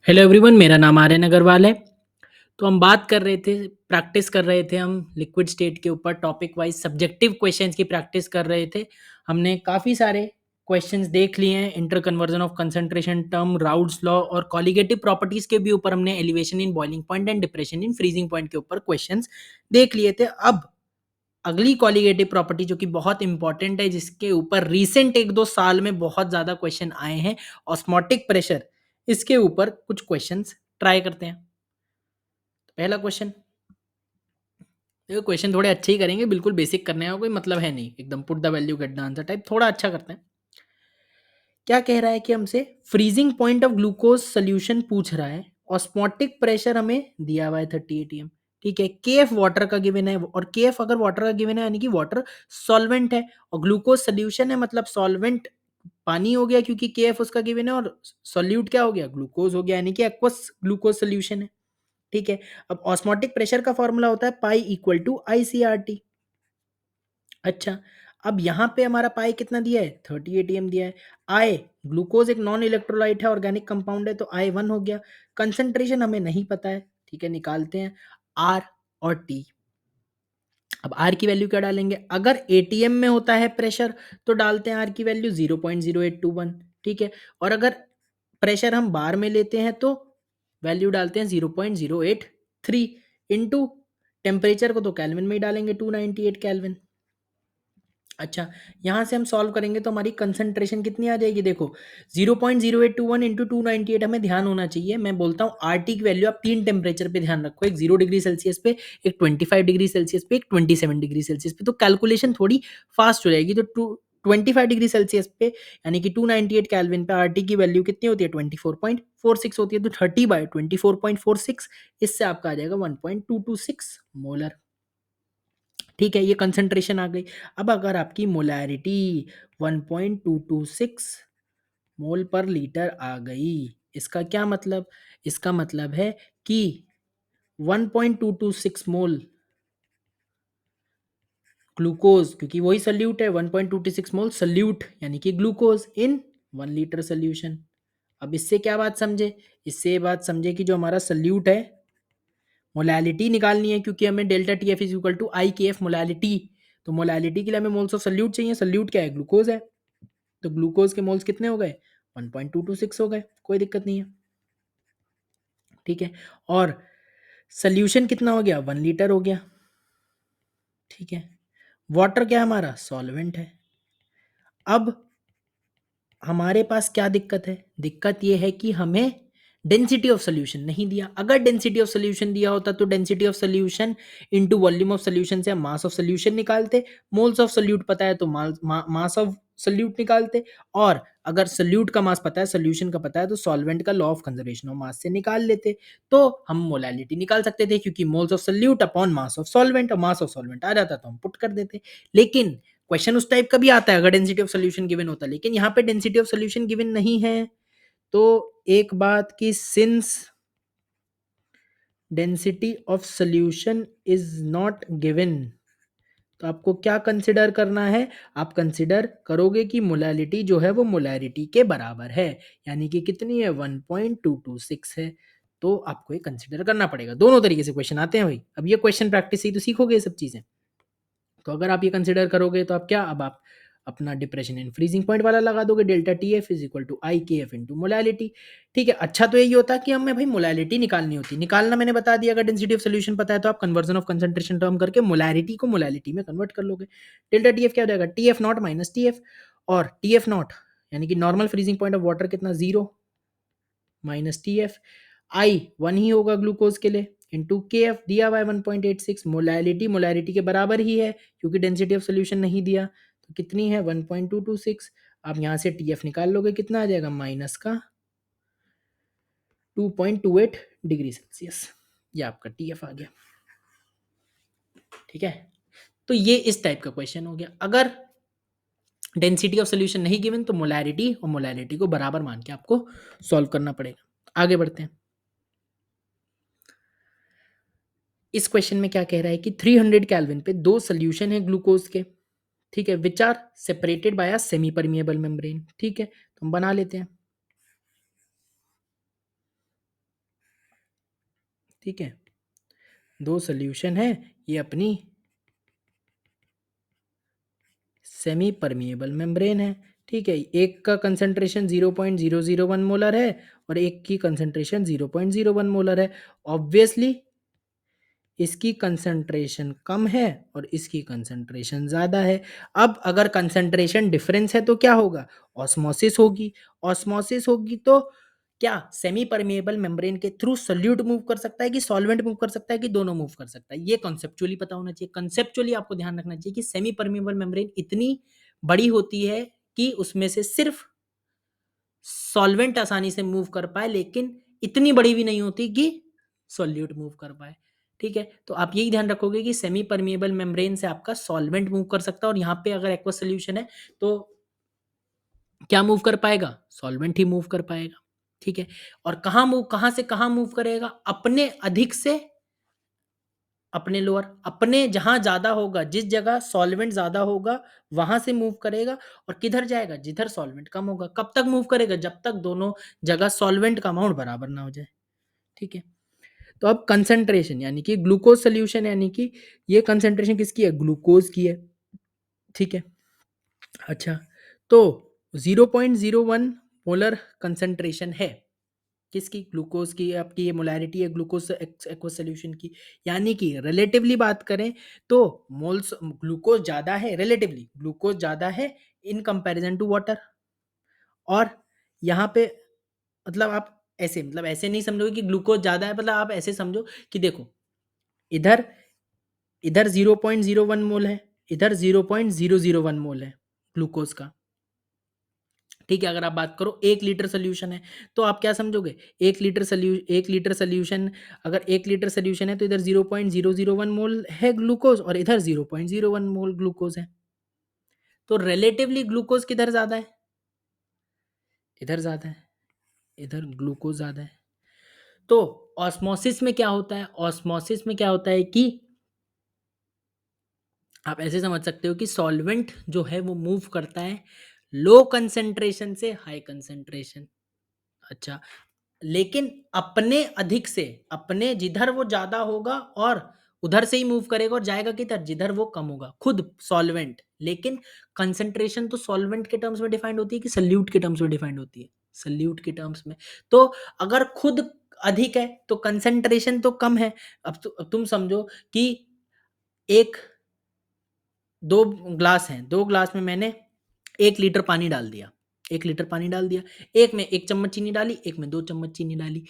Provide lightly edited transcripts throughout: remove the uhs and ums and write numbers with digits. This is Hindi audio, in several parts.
हेलो एवरीवन, मेरा नाम आर्यन अग्रवाल है। तो हम बात कर रहे थे, प्रैक्टिस कर रहे थे हम लिक्विड स्टेट के ऊपर टॉपिक वाइज सब्जेक्टिव क्वेश्चंस की प्रैक्टिस कर रहे थे। हमने काफ़ी सारे क्वेश्चंस देख लिए हैं, inter conversion of concentration term, Raoult's law और कॉलिगेटिव प्रॉपर्टीज के भी ऊपर हमने elevation in boiling point and depression in freezing point के ऊपर क्वेश्चंस देख लिए थे। अब अगली कॉलिगेटिव प्रॉपर्टी जो कि बहुत इंपॉर्टेंट है, जिसके ऊपर रिसेंट 1-2 साल में बहुत ज़्यादा क्वेश्चन आए हैं, ऑस्मोटिक प्रेशर, इसके ऊपर कुछ क्वेश्चंस ट्राई करते हैं। पहला क्वेश्चन, देखो क्वेश्चन थोड़े अच्छे ही करेंगे, बिल्कुल बेसिक करने का कोई मतलब है नहीं, एकदम put the value get the answer type, थोड़ा अच्छा करते हैं। क्या कह रहा है कि हमसे freezing point of glucose solution पूछ रहा है, ऑस्मोटिक प्रेशर हमें दिया हुआ है 30 एटीएम, ठीक है, के एफ वाटर का गिवन है, और के एफ अगर वाटर का गिवन है यानी कि वाटर सॉल्वेंट है, और ग्लूकोज सोल्यूशन है मतलब सॉल्वेंट पानी हो गया, क्योंकि के एफ उसका गिवन है, और सॉल्यूट क्या हो गया, ग्लूकोज हो गया, यानी कि एक्वस ग्लूकोज सोल्यूशन है। ठीक है, अब ऑस्मोटिक प्रेशर का फॉर्मूला होता है pi equal to I C R T. अच्छा, अब यहाँ पे हमारा पाई कितना दिया है, 30 एटीएम दिया है। आई, ग्लूकोज एक नॉन इलेक्ट्रोलाइट है, ऑर्गेनिक कंपाउंड है, तो आई 1 हो गया। कंसंट्रेशन हमें नहीं पता है, ठीक है, निकालते हैं आर और टी। अब आर की वैल्यू क्या डालेंगे, अगर एटीएम में होता है प्रेशर तो डालते हैं आर की वैल्यू 0.0821, ठीक है, और अगर प्रेशर हम बार में लेते हैं तो वैल्यू डालते हैं 0.083 इंटू टेम्परेचर को तो केल्विन में ही डालेंगे, 298 केल्विन। अच्छा, यहाँ से हम सॉल्व करेंगे तो हमारी कंसंट्रेशन कितनी आ जाएगी, देखो 0.0821 इंटू 298 हमें ध्यान होना चाहिए। मैं बोलता हूँ आर टी की वैल्यू आप 3 टेम्परेचर पे ध्यान रखो, एक 0 डिग्री सेल्सियस पे, एक 25 डिग्री सेल्सियस पे, एक 27 डिग्री सेल्सियस पे, तो कैलकुलेशन थोड़ी फास्ट हो जाएगी। तो 25 डिग्री सेल्सियस पे यानी कि 298 कैलविन पे आर टी की वैल्यू कितनी होती है, 24.46 होती है, तो 30/24.46, इससे आपका आ जाएगा 1.226 मोलर। ठीक है, ये कंसंट्रेशन आ गई। अब अगर आपकी मोलैरिटी 1.226 मोल पर लीटर आ गई, इसका क्या मतलब, इसका मतलब है कि 1.226 मोल ग्लूकोज, क्योंकि वही सल्यूट है, 1.226 मोल सल्यूट यानी कि ग्लूकोज इन 1 लीटर सोल्यूशन। अब इससे क्या बात समझे, इससे ये बात समझे कि जो हमारा सल्यूट है, मोलैलिटी निकालनी है, क्योंकि हमें delta T F is equal to I K F molality. तो मोलैलिटी के लिए हमें मोल्स ऑफ सल्यूट चाहिए, सल्यूट क्या है, ग्लूकोज है, तो ग्लूकोज के मोल्स कितने हो गए, 1.226 हो गए, कोई दिक्कत नहीं है। ठीक है, और सल्यूशन कितना हो गया, 1 लीटर हो गया। ठीक है, वाटर क्या है हमारा, सॉल्वेंट है। अब हमारे पास क्या दिक्कत है, दिक्कत ये है कि हमें डेंसिटी ऑफ सोल्यूशन नहीं दिया। अगर डेंसिटी ऑफ सोल्यूशन दिया होता तो density of solution into volume of solution से हम मास ऑफ सोल्यूशन निकालते, मोल्स ऑफ सोल्यूट पता है तो मास ऑफ सोल्यूट निकालते, और अगर सोल्यूट का मास पता है, सोल्यूशन का पता है, तो सॉल्वेंट का law of conservation of mass से निकाल लेते, तो हम मोलैलिटी निकाल सकते थे, क्योंकि moles of solute upon mass of solvent, और मास ऑफ सॉल्वेंट आ जाता तो हम पुट कर देते। लेकिन क्वेश्चन उस टाइप का भी आता है अगर डेंसिटी ऑफ सोल्यूशन गिवन होता है, लेकिन यहाँ पे डेंसिटी ऑफ सोल्यूशन गिवन नहीं है। तो एक बात की, since density of solution is not given, तो आपको क्या कंसिडर करना है, आप कंसिडर करोगे कि मोलैलिटी जो है वो मोलैरिटी के बराबर है, यानी कि कितनी है, 1.226 है। तो आपको ये कंसिडर करना पड़ेगा। दोनों तरीके से क्वेश्चन आते हैं भाई, अब ये क्वेश्चन प्रैक्टिस से ही तो सीखोगे ये सब चीजें। तो अगर आप ये कंसिडर करोगे तो आप क्या, अब आप अपना डिप्रेशन इन फ्रीजिंग पॉइंट वाला लगा दोगे, delta T F is equal to I K F into molality. ठीक है, अच्छा तो यही होता कि हमें भाई मोलैलिटी निकालनी होती, निकालना मैंने बता दिया, अगर डेंसिटी ऑफ सोल्यूशन पता है तो आप कन्वर्जन ऑफ कंसंट्रेशन टर्म करके मोलैरिटी को मोलैलिटी में कन्वर्ट कर लोगे। डेल्टा टी एफ क्या हो जाएगा, T F not minus T F, और टी एफ नॉट यानी कि normal freezing point of water कितना, 0 माइनस टी एफ, आई 1 ही होगा ग्लूकोज के लिए, इंटू के एफ दिया हुआ है 1.86, मोलैलिटी मोलैरिटी के बराबर ही है, क्योंकि डेंसिटी ऑफ सोल्यूशन नहीं दिया, तो कितनी है, 1.226। आप यहाँ से टी एफ निकाल लोगे, कितना आ जाएगा, माइनस का 2.28 डिग्री सेल्सियस, ये आपका टी एफ आ गया। ठीक है, तो ये इस टाइप का क्वेश्चन हो गया। अगर डेंसिटी ऑफ सोल्यूशन नहीं गिवन तो मोलैरिटी और मोलैलिटी को बराबर मान के आपको सॉल्व करना पड़ेगा। आगे बढ़ते हैं। इस क्वेश्चन में क्या कह रहा है कि 300 केल्विन पे दो सोल्यूशन है ग्लूकोज के, ठीक है, which are separated by a semi permeable membrane. ठीक है, तो हम बना लेते हैं। ठीक है, 2 सॉल्यूशन है, ये अपनी सेमी परमिएबल मेम्ब्रेन है। ठीक है, एक का कंसंट्रेशन 0.001 मोलर है और एक की कंसंट्रेशन 0.01 मोलर है। ऑब्वियसली इसकी कंसंट्रेशन कम है और इसकी कंसंट्रेशन ज़्यादा है। अब अगर कंसंट्रेशन डिफरेंस है तो क्या होगा? ऑस्मोसिस होगी। ऑस्मोसिस होगी तो क्या सेमी परमिएबल मेम्ब्रेन के थ्रू सोल्यूट मूव कर सकता है कि सॉल्वेंट मूव कर सकता है कि दोनों मूव कर सकता है? ये कॉन्सेप्चुअली पता होना चाहिए। कॉन्सेप्चुअली आपको ध्यान रखना चाहिए कि सेमी परमिएबल मेम्ब्रेन इतनी बड़ी होती है कि उसमें से सिर्फ सॉल्वेंट आसानी से मूव कर पाए, लेकिन इतनी बड़ी भी नहीं होती कि सॉल्यूट मूव कर पाए। ठीक है, तो आप यही ध्यान रखोगे कि सेमी परमिएबल मेम्ब्रेन से आपका सॉल्वेंट मूव कर सकता है और यहाँ पे अगर एक्वस सोल्यूशन है तो क्या मूव कर पाएगा? सॉल्वेंट ही मूव कर पाएगा। ठीक है, और कहाँ से कहाँ मूव करेगा? अपने अधिक से अपने लोअर, अपने जहां ज्यादा होगा, जिस जगह सॉल्वेंट ज्यादा होगा वहां से मूव करेगा, और किधर जाएगा? जिधर सॉल्वेंट कम होगा। कब तक मूव करेगा? जब तक दोनों जगह सॉल्वेंट का अमाउंट बराबर ना हो जाए। ठीक है, तो अब कंसंट्रेशन यानी कि ग्लूकोज सोल्यूशन, यानी कि ये कंसंट्रेशन किसकी है? ग्लूकोज की है। ठीक है, अच्छा, तो 0.01 मोलर कंसंट्रेशन है किसकी? ग्लूकोज की। आपकी ये मोलैरिटी है ग्लूकोज एक्वस सोल्यूशन की। यानी कि रिलेटिवली बात करें तो मोल्स ग्लूकोज ज्यादा है, रिलेटिवली ग्लूकोज ज्यादा है इन कंपैरिजन टू वाटर। और यहाँ पे मतलब आप ऐसे, मतलब ऐसे नहीं समझोगे कि ग्लूकोज ज्यादा है, मतलब आप ऐसे समझो कि देखो, इधर इधर 0.01 मोल है, इधर 0.001 मोल है ग्लूकोज का। ठीक है, अगर आप बात करो 1 लीटर सोल्यूशन है तो आप क्या समझोगे? 1 लीटर सोल्यूशन, अगर 1 लीटर सोल्यूशन है तो इधर 0.001 मोल है ग्लूकोज और इधर 0.01 मोल ग्लूकोज है। तो रिलेटिवली ग्लूकोज किधर ज्यादा है? इधर ज्यादा है, इधर ग्लूकोज ज्यादा है। तो ऑस्मोसिस में क्या होता है? ऑस्मोसिस में क्या होता है कि आप ऐसे समझ सकते हो कि सॉल्वेंट जो है वो मूव करता है लो कंसेंट्रेशन से हाई कंसेंट्रेशन। अच्छा, लेकिन अपने अधिक से, अपने जिधर वो ज्यादा होगा और उधर से ही मूव करेगा और जाएगा किधर? जिधर वो कम होगा, खुद सॉल्वेंट। लेकिन कंसंट्रेशन तो सॉल्वेंट के टर्म्स में डिफाइंड होती है कि सल्यूट के टर्म्स में डिफाइंड होती है? सल्यूट के टर्म्स में। तो अगर खुद अधिक है तो कंसंट्रेशन तो कम है। अब तुम समझो कि एक, दो ग्लास हैं, 2 ग्लास में मैंने 1 लीटर पानी डाल दिया, 1 लीटर पानी डाल दिया। एक में 1 चम्मच चीनी डाली, एक में 2 चम्मच चीनी डाली।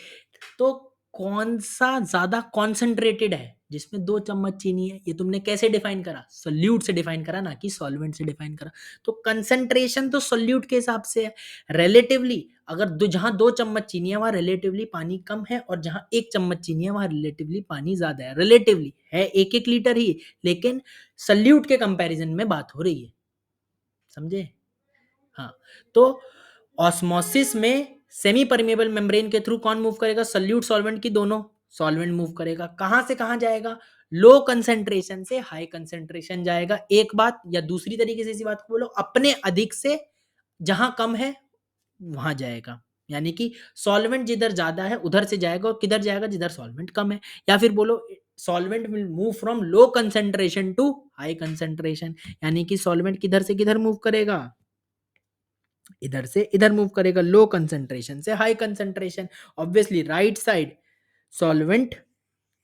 तो कौन सा ज्यादा कॉन्सेंट्रेटेड है? जिसमें 2 चम्मच चीनी है। ये तुमने कैसे डिफाइन करा? सोल्यूट से डिफाइन करा, ना कि सॉल्वेंट से डिफाइन करा। तो कंसंट्रेशन तो सोल्यूट के हिसाब से है। रिलेटिवली अगर जहां 2 चम्मच चीनी है वहां रिलेटिवली पानी कम है, और जहां 1 चम्मच चीनी है वहां रिलेटिवली पानी ज्यादा है। रिलेटिवली है 1-1 लीटर ही, लेकिन सल्यूट के कंपैरिजन में बात हो रही है। समझे? हाँ, तो ऑस्मोसिस में सेमी परमिएबल मेम्ब्रेन के थ्रू कौन मूव करेगा? सल्यूट सॉल्वेंट की दोनों, सॉल्वेंट मूव करेगा। कहां से कहां जाएगा? लो कंसेंट्रेशन से हाई कंसेंट्रेशन जाएगा। एक बात, या दूसरी तरीके से इसी बात को बोलो, अपने अधिक से जहां कम है वहां जाएगा। यानी कि सॉल्वेंट जिधर ज्यादा है उधर से जाएगा, और किधर जाएगा? जिधर सॉल्वेंट कम है। या फिर बोलो solvent will move from low concentration to high concentration. यानी कि सॉल्वेंट किधर से किधर मूव करेगा? इधर से इधर मूव करेगा, लो कंसेंट्रेशन से high concentration. Obviously right side solvent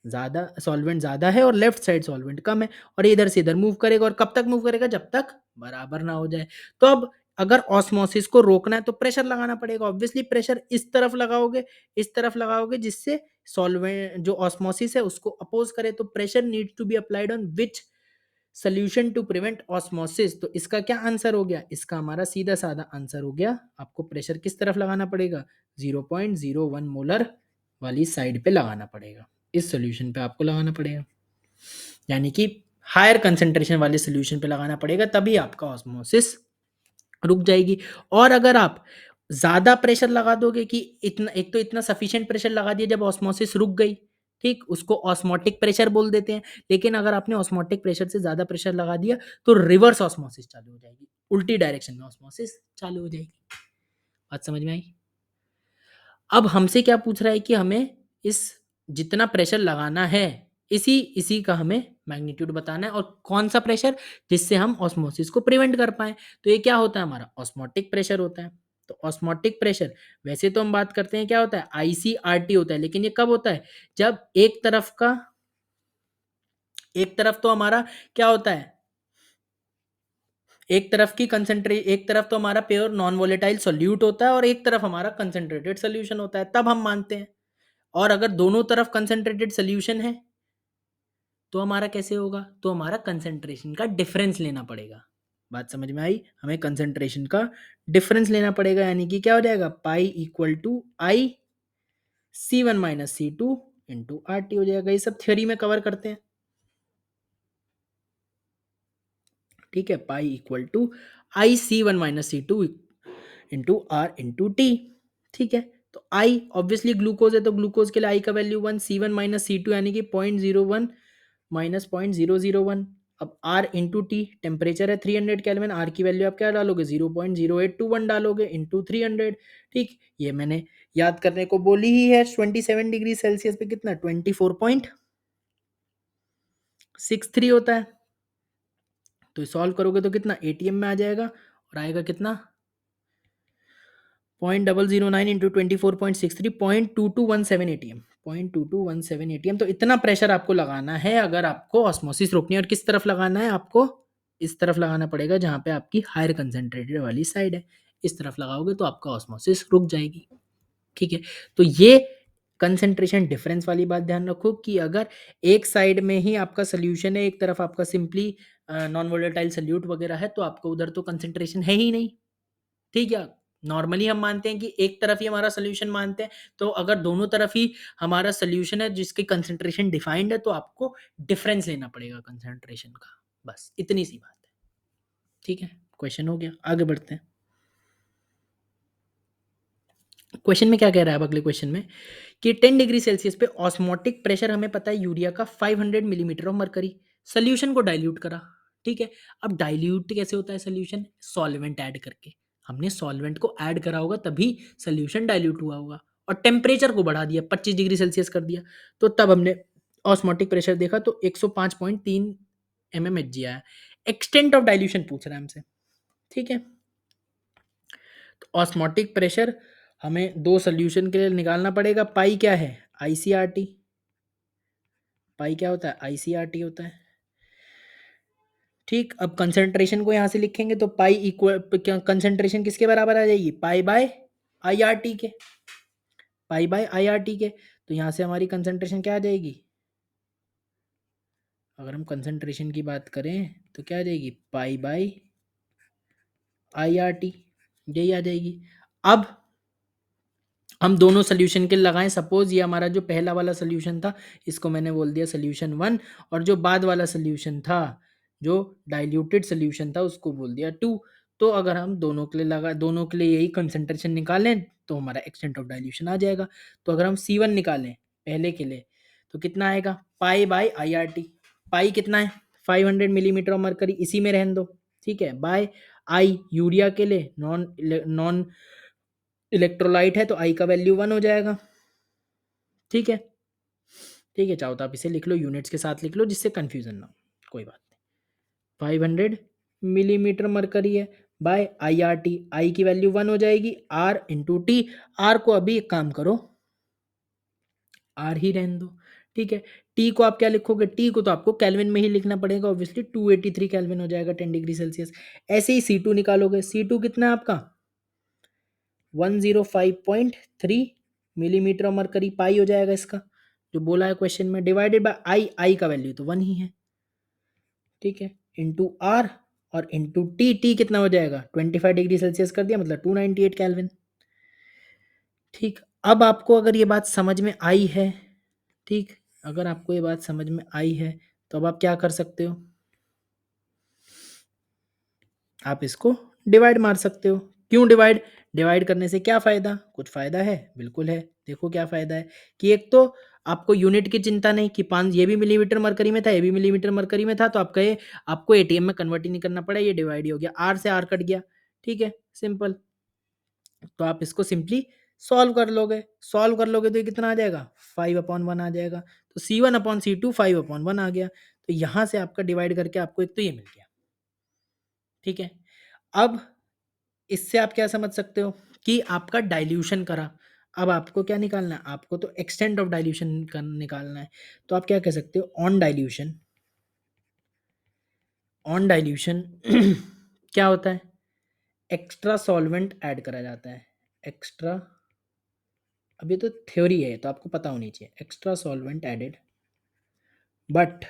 ज्यादा है और लेफ्ट साइड सॉल्वेंट कम है, और इधर से इधर मूव करेगा। और कब तक मूव करेगा? जब तक बराबर ना हो जाए। तो अब अगर ऑस्मोसिस को रोकना है तो प्रेशर लगाना पड़ेगा। ऑब्वियसली प्रेशर इस तरफ लगाओगे, इस तरफ लगाओगे, जिससे सॉल्वेंट जो ऑस्मोसिस है उसको अपोज करे। तो pressure needs to be applied on which solution to prevent osmosis. तो इसका क्या आंसर हो गया? इसका हमारा सीधा साधा आंसर हो गया, आपको प्रेशर किस तरफ लगाना पड़ेगा? 0.01 मोलर वाली साइड पे लगाना पड़ेगा। इस सोल्यूशन पे आपको लगाना पड़ेगा, यानी कि हायर कंसेंट्रेशन वाले सोल्यूशन पे लगाना पड़ेगा, तभी आपका ऑस्मोसिस रुक जाएगी। और अगर आप ज्यादा प्रेशर लगा दोगे कि इतना, एक तो इतना सफिशिएंट प्रेशर लगा दिया जब ऑस्मोसिस रुक गई, ठीक, उसको ऑस्मोटिक प्रेशर बोल देते हैं। लेकिन अगर आपने ऑस्मोटिक प्रेशर से ज्यादा प्रेशर लगा दिया तो रिवर्स ऑस्मोसिस चालू हो जाएगी, उल्टी डायरेक्शन में ऑस्मोसिस चालू हो जाएगी। बात समझ में आई? अब हमसे क्या पूछ रहा है कि हमें इस जितना प्रेशर लगाना है, इसी इसी का हमें मैग्नीट्यूड बताना है, और कौन सा प्रेशर, जिससे हम ऑस्मोसिस को प्रिवेंट कर पाएँ। तो ये क्या होता है, हमारा ऑस्मोटिक प्रेशर होता है। तो ऑस्मोटिक प्रेशर, वैसे तो हम बात करते हैं क्या होता है, आईसीआरटी होता है, लेकिन ये कब होता है, जब एक तरफ तो हमारा क्या होता है, एक तरफ तो हमारा प्योर नॉन वोलेटाइल सोल्यूट होता है और एक तरफ हमारा कंसंट्रेटेड सोल्यूशन होता है, तब हम मानते हैं। और अगर दोनों तरफ कंसंट्रेटेड सोल्यूशन है तो हमारा कैसे होगा, तो हमारा कंसंट्रेशन का डिफरेंस लेना पड़ेगा। बात समझ में आई, हमें कंसंट्रेशन का डिफरेंस लेना पड़ेगा, यानी कि क्या हो जाएगा, pi equal to I C1 - C2 into R T हो जाएगा। ये सब थ्योरी में कवर करते हैं, ठीक है। Pi equal to I C1 - C2 into R into T, ठीक है। तो आई ऑब्वियसली ग्लूकोज है, तो ग्लूकोज के लिए आई का वैल्यू 1, C1 - C2 यानी कि 0.01 माइनस 0.001। अब आर इंटू टी, टेम्परेचर है 300 केल्विन, आर की वैल्यू आप क्या डालोगे, 0.0821 डालोगे इंटू 300, ठीक। ये मैंने याद करने को बोली ही है। 27 डिग्री सेल्सियस पे कितना, 24.63 होता है। तो सॉल्व करोगे तो कितना एटीएम में आ जाएगा, और आएगा कितना 0.009 इंटू 24.63, 0.2217 एटीएम, 0.2217 एटीएम। तो इतना प्रेशर आपको लगाना है अगर आपको ऑस्मोसिस रोकनी है। और किस तरफ लगाना है, आपको इस तरफ लगाना पड़ेगा जहां पे आपकी हायर कंसेंट्रेटेड वाली साइड है। इस तरफ लगाओगे तो आपका ऑस्मोसिस रुक जाएगी, ठीक है। तो ये कंसेंट्रेशन डिफरेंस वाली बात ध्यान रखो कि अगर एक साइड में ही आपका सोल्यूशन है, एक तरफ आपका सिंपली नॉन वोलेटाइल सोल्यूट वगैरह है, तो आपको उधर तो कंसेंट्रेशन है ही नहीं, ठीक है। नॉर्मली हम मानते हैं कि एक तरफ ही हमारा सोल्यूशन मानते हैं, तो अगर दोनों तरफ ही हमारा सोल्यूशन है जिसकी कंसेंट्रेशन डिफाइंड है, तो आपको डिफरेंस लेना पड़ेगा कंसेंट्रेशन का, बस इतनी सी बात है, ठीक है। क्वेश्चन हो गया, आगे बढ़ते हैं। क्वेश्चन में क्या कह रहा है, अब अगले क्वेश्चन में कि 10 डिग्री सेल्सियस पे ऑस्मोटिक प्रेशर हमें पता है यूरिया का 500 मिलीमीटर ऑफ मरकरी, सोल्यूशन को डाइल्यूट करा, ठीक है। अब डाइल्यूट कैसे होता है सोल्यूशन, सॉल्वेंट ऐड करके, हमने सॉल्वेंट को ऐड करा होगा तभी सोल्यूशन डाइल्यूट हुआ होगा, और टेम्परेचर को बढ़ा दिया, 25 डिग्री सेल्सियस कर दिया, तो तब हमने ऑस्मोटिक प्रेशर देखा तो 105.3 mmHg आया। एक्सटेंट ऑफ डाइल्यूशन पूछ रहा है हमसे, ठीक है। तो ऑस्मोटिक प्रेशर हमें दो सोल्यूशन के लिए निकालना पड़ेगा। पाई क्या है, आईसीआरटी, पाई क्या होता है, आईसीआरटी होता है, ठीक। अब कंसंट्रेशन को यहां से लिखेंगे तो पाई इक्वल, कंसंट्रेशन किसके बराबर आ जाएगी, पाई बाय आईआरटी के, पाई बाय आईआरटी के। तो यहां से हमारी कंसंट्रेशन क्या आ जाएगी, अगर हम कंसंट्रेशन की बात करें तो क्या आ जाएगी, पाई बाय आईआरटी, यही आ जाएगी। अब हम दोनों सोल्यूशन के लगाएं, सपोज ये हमारा जो पहला वाला सोल्यूशन था इसको मैंने बोल दिया सोल्यूशन 1, और जो बाद वाला सोल्यूशन था, जो डाइल्यूटेड सोल्यूशन था, उसको बोल दिया 2। तो अगर हम दोनों के लिए यही कंसंट्रेशन निकालें तो हमारा एक्सटेंट ऑफ डाइल्यूशन आ जाएगा। तो अगर हम C1 निकालें पहले के लिए तो कितना आएगा, pi by I R T, pi कितना है 500 मिलीमीटर ऑफ मरकरी, इसी में रहने दो, ठीक है। बाय आई यूरिया के लिए नॉन नॉन इलेक्ट्रोलाइट है तो आई का वैल्यू 1 हो जाएगा, ठीक है, ठीक है। चाहो तो आप इसे लिख लो, यूनिट्स के साथ लिख लो जिससे कंफ्यूजन ना हो, कोई बात नहीं। 500 मिलीमीटर मरकरी है, बाय आई आर टी, आई की वैल्यू 1 हो जाएगी, आर इंटू टी, आर को अभी एक काम करो आर ही रहने दो, ठीक है। टी को आप क्या लिखोगे, टी को तो आपको केल्विन में ही लिखना पड़ेगा, ऑब्वियसली 283 केल्विन हो जाएगा 10 डिग्री सेल्सियस। ऐसे ही C2 निकालोगे, C2 कितना है आपका 105.3 मिलीमीटर ऑफ मरकरी, पाई हो जाएगा इसका जो बोला है क्वेश्चन में, डिवाइडेड बाय आई, आई का वैल्यू तो 1 ही है, ठीक है, इंटू आर, और इंटू टी, टी कितना हो जाएगा 25 डिग्री सेल्सियस कर दिया, मतलब 298 केल्विन, ठीक। अब आपको अगर ये बात समझ में आई है, ठीक, अगर आपको ये बात समझ में आई है तो अब आप क्या कर सकते हो, आप इसको डिवाइड मार सकते हो। क्यों डिवाइड, डिवाइड करने से क्या फ़ायदा, कुछ फ़ायदा है, बिल्कुल है। देखो क्या फ़ायदा है कि एक तो आपको यूनिट की चिंता नहीं कि 5 ये भी मिलीमीटर मरकरी में था, ये भी मिलीमीटर मरकरी में था, तो आपका ये आपको एटीएम में कन्वर्ट ही नहीं करना पड़ा, ये डिवाइड ही हो गया, आर से आर कट गया, ठीक है, सिंपल। तो आप इसको सिंपली सॉल्व कर लोगे तो ये कितना आ जाएगा, 5/1 आ जाएगा। तो C1/C2 5/1 आ गया। तो यहाँ से आपका डिवाइड करके आपको एक तो ये मिल गया। ठीक है, अब इससे आप क्या समझ सकते हो कि आपका डाइल्यूशन करा। अब आपको क्या निकालना है, आपको तो एक्सटेंट ऑफ डाइल्यूशन निकालना है। तो आप क्या कह सकते हो, ऑन डाइल्यूशन क्या होता है, एक्स्ट्रा सॉल्वेंट ऐड करा जाता है। एक्स्ट्रा, अब ये तो थ्योरी है तो आपको पता होनी चाहिए, एक्स्ट्रा सॉल्वेंट एडेड, बट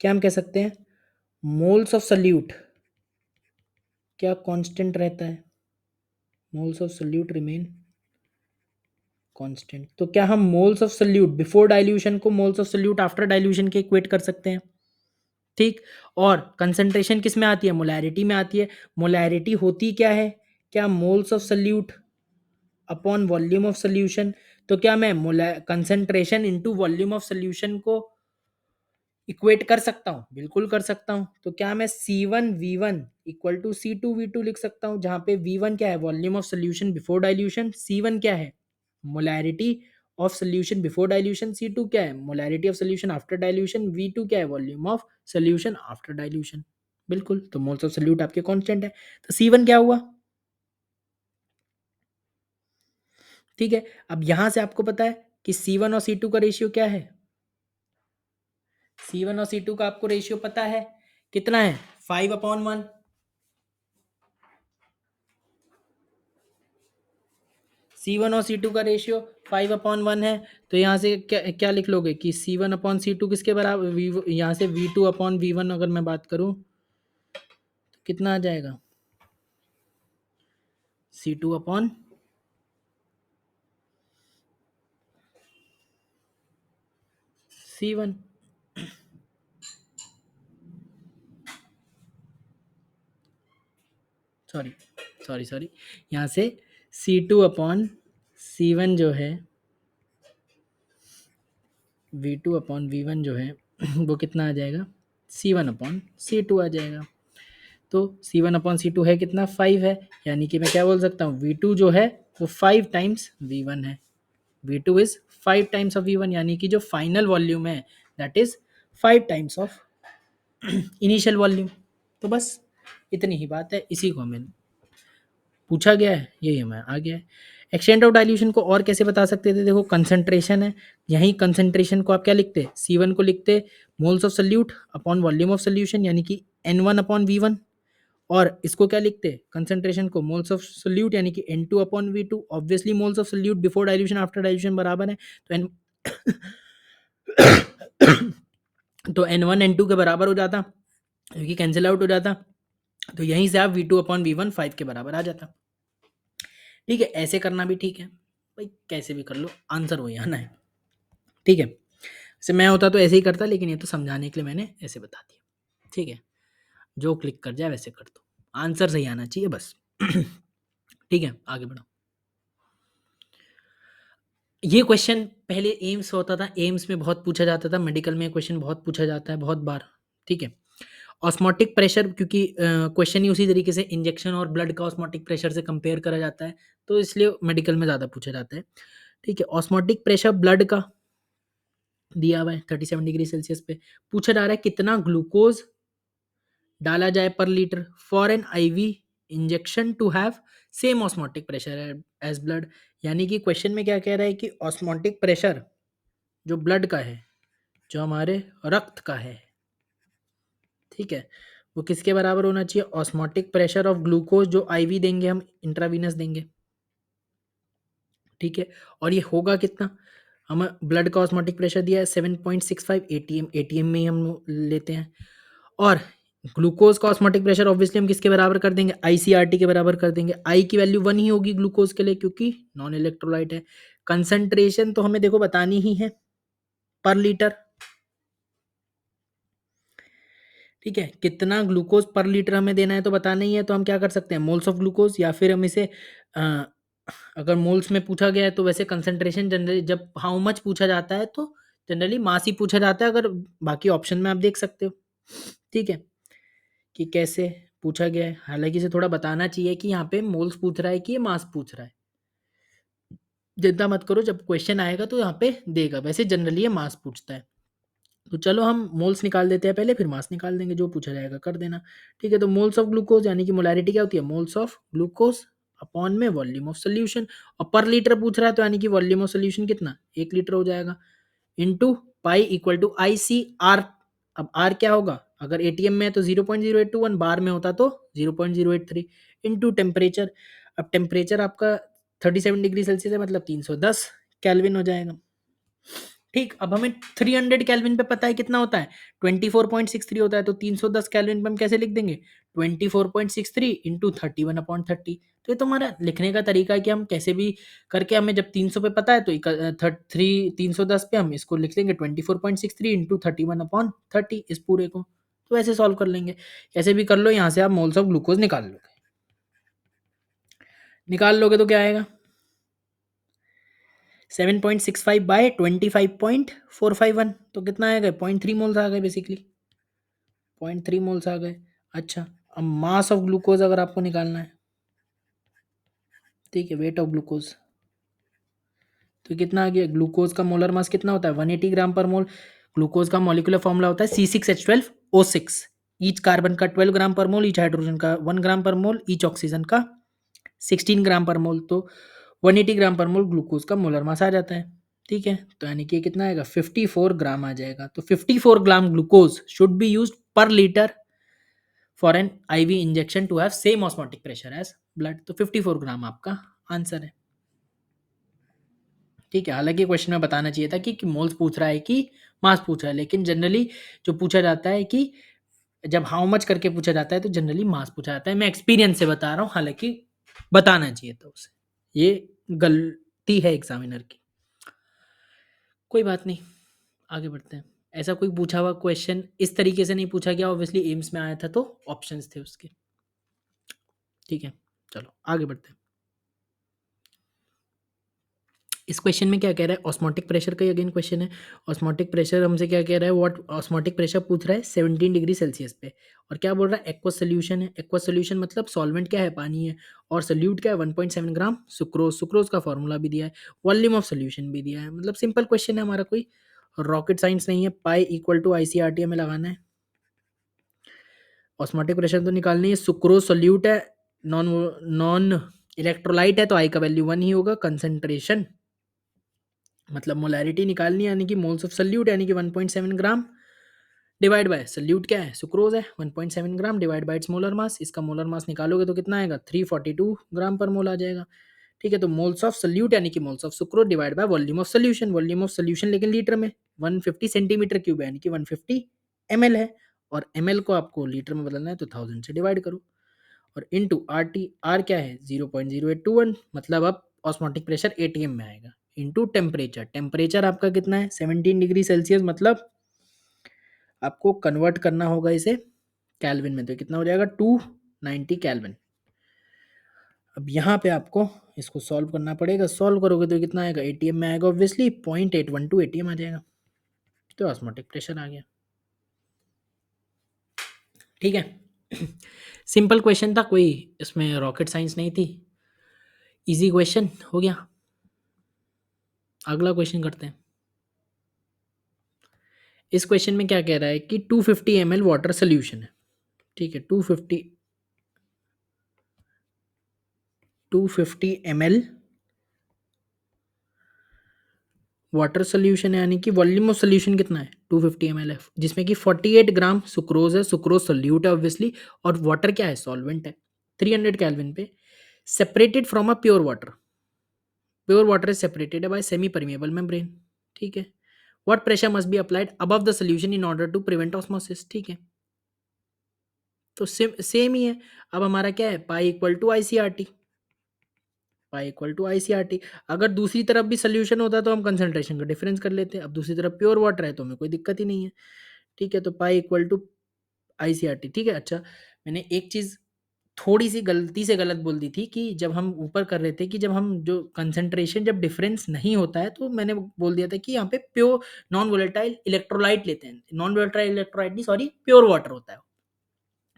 क्या हम कह सकते हैं, मोल्स ऑफ सल्यूट क्या कांस्टेंट रहता है, moles of solute remain constant. तो क्या हम moles of solute before dilution को moles of solute after dilution के इक्वेट कर सकते हैं। ठीक, और कंसंट्रेशन किस में आती है, मोलैरिटी में आती है। मोलैरिटी होती क्या है, क्या moles of salute upon volume of solution. तो क्या मैं concentration into volume of solution को इक्वेट कर सकता हूँ, बिल्कुल कर सकता हूँ। तो क्या मैं C1V1 इक्वल टू C2V2 लिख सकता हूँ, जहाँ पे V1 क्या है, volume of solution before dilution, C1 क्या है, molarity of solution before dilution, C2 क्या है, molarity of solution after dilution, V2 क्या है, volume of solution after dilution. बिल्कुल, तो मोल्स ऑफ सोल्यूट आपके कांस्टेंट है। तो C1 क्या हुआ, ठीक है। अब यहां से आपको पता है कि C1 और C2 का रेशियो क्या है, C1 और C2 का आपको रेशियो पता है कितना है, 5/1। C1 और C2 का रेशियो 5/1 है। तो यहाँ से क्या क्या लिख लोगे कि C1/C2 किसके बराबर, यहाँ से V2/V1 अगर मैं बात करूँ तो कितना आ जाएगा, C2/C1। सॉरी सॉरी सॉरी, यहाँ से C2/C1 जो है, V2/V1 जो है वो कितना आ जाएगा, C1/C2 आ जाएगा। तो C1/C2 है कितना, 5 है। यानी कि मैं क्या बोल सकता हूँ, V2 जो है वो 5 टाइम्स V1 है। V2 is 5 times of V1, यानी कि जो फाइनल वॉल्यूम है that is 5 times of initial volume. तो बस इतनी ही बात है, इसी को हमें पूछा गया है, यही हमें आ गया है। एक्सटेंट ऑफ डाइल्यूशन को और कैसे बता सकते थे, देखो कंसंट्रेशन है, यही कंसंट्रेशन को आप क्या लिखते, C1 को लिखते moles of salute upon volume of solution, यानी कि N1/V1। और इसको क्या लिखते, कंसंट्रेशन को मोल्स ऑफ सोल्यूट यानी कि N2/V2। Obviously moles of solute before dilution after dilution बराबर है, तो N तो N1 N2 के बराबर हो जाता, क्योंकि कैंसिल आउट हो जाता। तो यहीं से आप V2/V1 5 के बराबर आ जाता। ठीक है, ऐसे करना भी ठीक है भाई, कैसे भी कर लो, आंसर वही आना है। ठीक है, वैसे मैं होता तो ऐसे ही करता, लेकिन ये तो समझाने के लिए मैंने ऐसे बता दिया। ठीक है, जो क्लिक कर जाए वैसे कर दो, आंसर सही आना चाहिए बस। ठीक है, आगे बढ़ो। ये क्वेश्चन पहले एम्स होता था, एम्स में बहुत पूछा जाता था, मेडिकल में क्वेश्चन बहुत पूछा जाता है बहुत बार। ठीक है, ऑस्मोटिक प्रेशर, क्योंकि क्वेश्चन ही उसी तरीके से इंजेक्शन और ब्लड का ऑस्मोटिक प्रेशर से कंपेयर करा जाता है, तो इसलिए मेडिकल में ज़्यादा पूछा जाता है। ठीक है, ऑस्मोटिक प्रेशर ब्लड का दिया हुआ है 37 डिग्री सेल्सियस पे, पूछा जा रहा है कितना ग्लूकोज डाला जाए पर litre for an IV injection to have same osmotic pressure as blood. यानी कि क्वेश्चन में क्या कह रहा है कि ऑस्मोटिक प्रेशर जो ब्लड का है, जो हमारे रक्त का है, ठीक है, वो किसके बराबर होना चाहिए, ऑस्मोटिक प्रेशर ऑफ ग्लूकोज जो आईवी देंगे हम, इंट्रावीनस देंगे। ठीक है, और ये होगा कितना, हम ब्लड का ऑस्मोटिक प्रेशर दिया है 7.65 एटीएम, एटीएम में ही हम लेते हैं। और ग्लूकोज का ऑस्मोटिक प्रेशर ऑब्वियसली हम किसके बराबर कर देंगे, आईसीआरटी के बराबर कर देंगे। आई की वैल्यू 1 ही होगी ग्लूकोज के लिए, क्योंकि नॉन इलेक्ट्रोलाइट है। कंसंट्रेशन तो हमें देखो बतानी ही है पर लीटर। ठीक है, कितना ग्लूकोज पर लीटर हमें देना है तो बताना ही है। तो हम क्या कर सकते हैं, मोल्स ऑफ ग्लूकोज, या फिर हम इसे अगर मोल्स में पूछा गया है तो वैसे कंसंट्रेशन जनरली जब हाउ मच पूछा जाता है तो जनरली मास ही पूछा जाता है। अगर बाकी ऑप्शन में आप देख सकते हो, ठीक है, कि कैसे पूछा गया है। हालांकि इसे थोड़ा बताना चाहिए कि यहाँ पे मोल्स पूछ रहा है कि ये मास पूछ रहा है। चिंता मत करो, जब क्वेश्चन आएगा तो यहाँ पे देगा। वैसे जनरली ये मास पूछता है। तो चलो हम मोल्स निकाल देते हैं पहले, फिर मास निकाल देंगे, जो पूछा जाएगा कर देना। ठीक है, तो मोल्स ऑफ ग्लूकोज यानी कि मोलैरिटी क्या होती है, मोल्स ऑफ ग्लूकोज अपॉन में वॉल्यूम ऑफ सोल्यूशन। और पर लीटर पूछ रहा है तो यानी कि वॉल्यूम ऑफ सोल्यूशन कितना, 1 लीटर हो जाएगा, into pi equal to I C R. अब आर क्या होगा, अगर एटीएम में है तो 0.0821, बार में होता तो 0.083, इंटू टेम्परेचर। अब टेम्परेचर आपका 37 डिग्री सेल्सियस है, मतलब 310 केल्विन हो जाएगा। ठीक, अब हमें 300 केल्विन पे पता है कितना होता है, 24.63 होता है। तो 310 केल्विन पे हम कैसे लिख देंगे, 24.63 इंटू 31/30। तो ये तो हमारा लिखने का तरीका है कि हम कैसे भी करके, हमें जब 300 पे पता है तो 310 पे हम इसको लिख लेंगे 24.63 इंटू 31/30, इस पूरे को। तो ऐसे सॉल्व कर लेंगे, कैसे भी कर लो। यहाँ से आप मोल्स ऑफ ग्लूकोज निकाल लोगे, निकाल लोगे तो क्या आएगा, 7.65 बाय 25.451, तो कितना आएगा, 0.3 मोल्स आ गए बेसिकली, 0.3 मोल्स आ गए। अच्छा, अब मास ऑफ ग्लूकोज अगर आपको निकालना है, ठीक है, वेट ऑफ ग्लूकोज, तो कितना आ गया, ग्लूकोज का मोलर मास कितना होता है, 180 ग्राम पर मोल। ग्लूकोज का मॉलिक्यूलर फॉर्मूला होता है C6H12O6। ईच कार्बन का 12 ग्राम पर मोल, ईच हाइड्रोजन का 1 ग्राम पर मोल, ईच ऑक्सीजन का 16 ग्राम पर मोल। तो 180 ग्राम पर मोल ग्लूकोज का मोलर मास आ जाता है। ठीक है, तो यानी कि कितना आएगा, 54 ग्राम आ जाएगा। तो 54 gram glucose should be used per litre for an IV injection to have same osmotic pressure as blood. तो 54 ग्राम आपका आंसर है। ठीक है, हालांकि क्वेश्चन में बताना चाहिए था कि मोल्स पूछ रहा है कि मास पूछ रहा है, लेकिन जनरली जो पूछा जाता है कि जब हाउ मच करके पूछा जाता है तो जनरली मास पूछा जाता है। मैं एक्सपीरियंस से बता रहा हूँ, हालांकि बताना चाहिए था उसे, ये गलती है एग्जामिनर की। कोई बात नहीं, आगे बढ़ते हैं। ऐसा कोई पूछा हुआ क्वेश्चन इस तरीके से नहीं पूछा गया, ऑब्वियसली एम्स में आया था तो ऑप्शंस थे उसके। ठीक है, चलो आगे बढ़ते हैं। इस क्वेश्चन में क्या कह रहा है, ऑस्मोटिक प्रेशर का ही अगेन क्वेश्चन है। ऑस्मोटिक प्रेशर हमसे क्या कह रहा है, व्हाट ऑस्मोटिक प्रेशर पूछ रहा है 17 डिग्री सेल्सियस पे। और क्या बोल रहा है, एक्वस सोल्यूशन है। एक्वस सोल्यूशन मतलब सॉल्वेंट क्या है, पानी है, और सोल्यूट क्या है, 1.7 ग्राम सुक्रोज। सुक्रोज का फॉर्मूला भी दिया है, वॉल्यूम ऑफ सोल्यूशन भी दिया है। मतलब सिंपल क्वेश्चन है हमारा, कोई रॉकेट साइंस नहीं है। पाई इक्वल टू ICRT हमें लगाना है। ऑस्मोटिक प्रेशर तो निकालनी है, सुक्रोज सोल्यूट है, नॉन नॉन इलेक्ट्रोलाइट है, तो आई का वैल्यू 1 ही होगा। कंसंट्रेशन मतलब मोलैरिटी निकालनी है, यानी कि मोल्स ऑफ सल्यूट यानी कि 1.7 ग्राम डिवाइड बाय सल्यूट क्या है, सुक्रोज है, 1.7 ग्राम divide bye it's molar mass. इसका मोलर मास निकालोगे तो कितना आएगा, 342 ग्राम पर मोल आ जाएगा। ठीक है, तो मोल्स ऑफ सल्यूट यानी कि moles of sucrose divide by volume of solution. Volume of solution लेकिन लीटर में 150 सेंटीमीटर क्यूब है, यानी कि 150 ml है, और ml को आपको लीटर में बदलना है तो 1000 से डिवाइड करो, और इनटू RT। R क्या है, 0.0821, मतलब अब ऑस्मोटिक प्रेशर ATM में आएगा, इनटू टेम्परेचर। टेम्परेचर आपका कितना है, 17 डिग्री सेल्सियस, मतलब आपको कन्वर्ट करना होगा इसे कैल्विन में, तो कितना हो जाएगा, 290 कैल्विन। अब यहाँ पे आपको इसको सॉल्व करना पड़ेगा, सॉल्व करोगे तो कितना आएगा, ATM में आएगा ऑब्वियसली 0.812 ATM आ जाएगा। तो ऑस्मोटिक प्रेशर आ गया। ठीक है, सिंपल क्वेश्चन था, कोई इसमें रॉकेट साइंस नहीं थी, इजी क्वेश्चन हो गया। अगला क्वेश्चन करते हैं। इस क्वेश्चन में क्या कह रहा है कि 250 ml वाटर सोल्यूशन है। ठीक है, 250 ml वाटर सोल्यूशन है, यानी कि वॉल्यूम ऑफ सोल्यूशन कितना है, 250 ml है, जिसमें कि 48 ग्राम सुक्रोज है, सुक्रोज सोल्यूट है ऑब्वियसली, और वाटर क्या है, सॉल्वेंट है, 300 केल्विन पे, separated from a pure water. Pure water is separated by semi permeable membrane. ठीक है, what pressure must be applied above the solution in order to prevent osmosis. ठीक है, तो सेम ही है। अब हमारा क्या है, pi equal to ICRT, pi equal to ICRT। अगर दूसरी तरफ भी सोल्यूशन होता तो हम कंसंट्रेशन का डिफरेंस कर लेते हैं, अब दूसरी तरफ प्योर वाटर है तो हमें कोई दिक्कत ही नहीं है। ठीक है, तो पाई इक्वल टू ICRT। ठीक है, अच्छा, मैंने एक चीज़ थोड़ी सी गलती से गलत बोल दी थी, कि जब हम ऊपर कर रहे थे कि जब हम जो कंसंट्रेशन जब डिफरेंस नहीं होता है, तो मैंने बोल दिया था कि यहाँ पे प्योर नॉन वोलेटाइल इलेक्ट्रोलाइट लेते हैं, नॉन वोलेटाइल इलेक्ट्रोलाइट नहीं, सॉरी, प्योर वाटर होता है।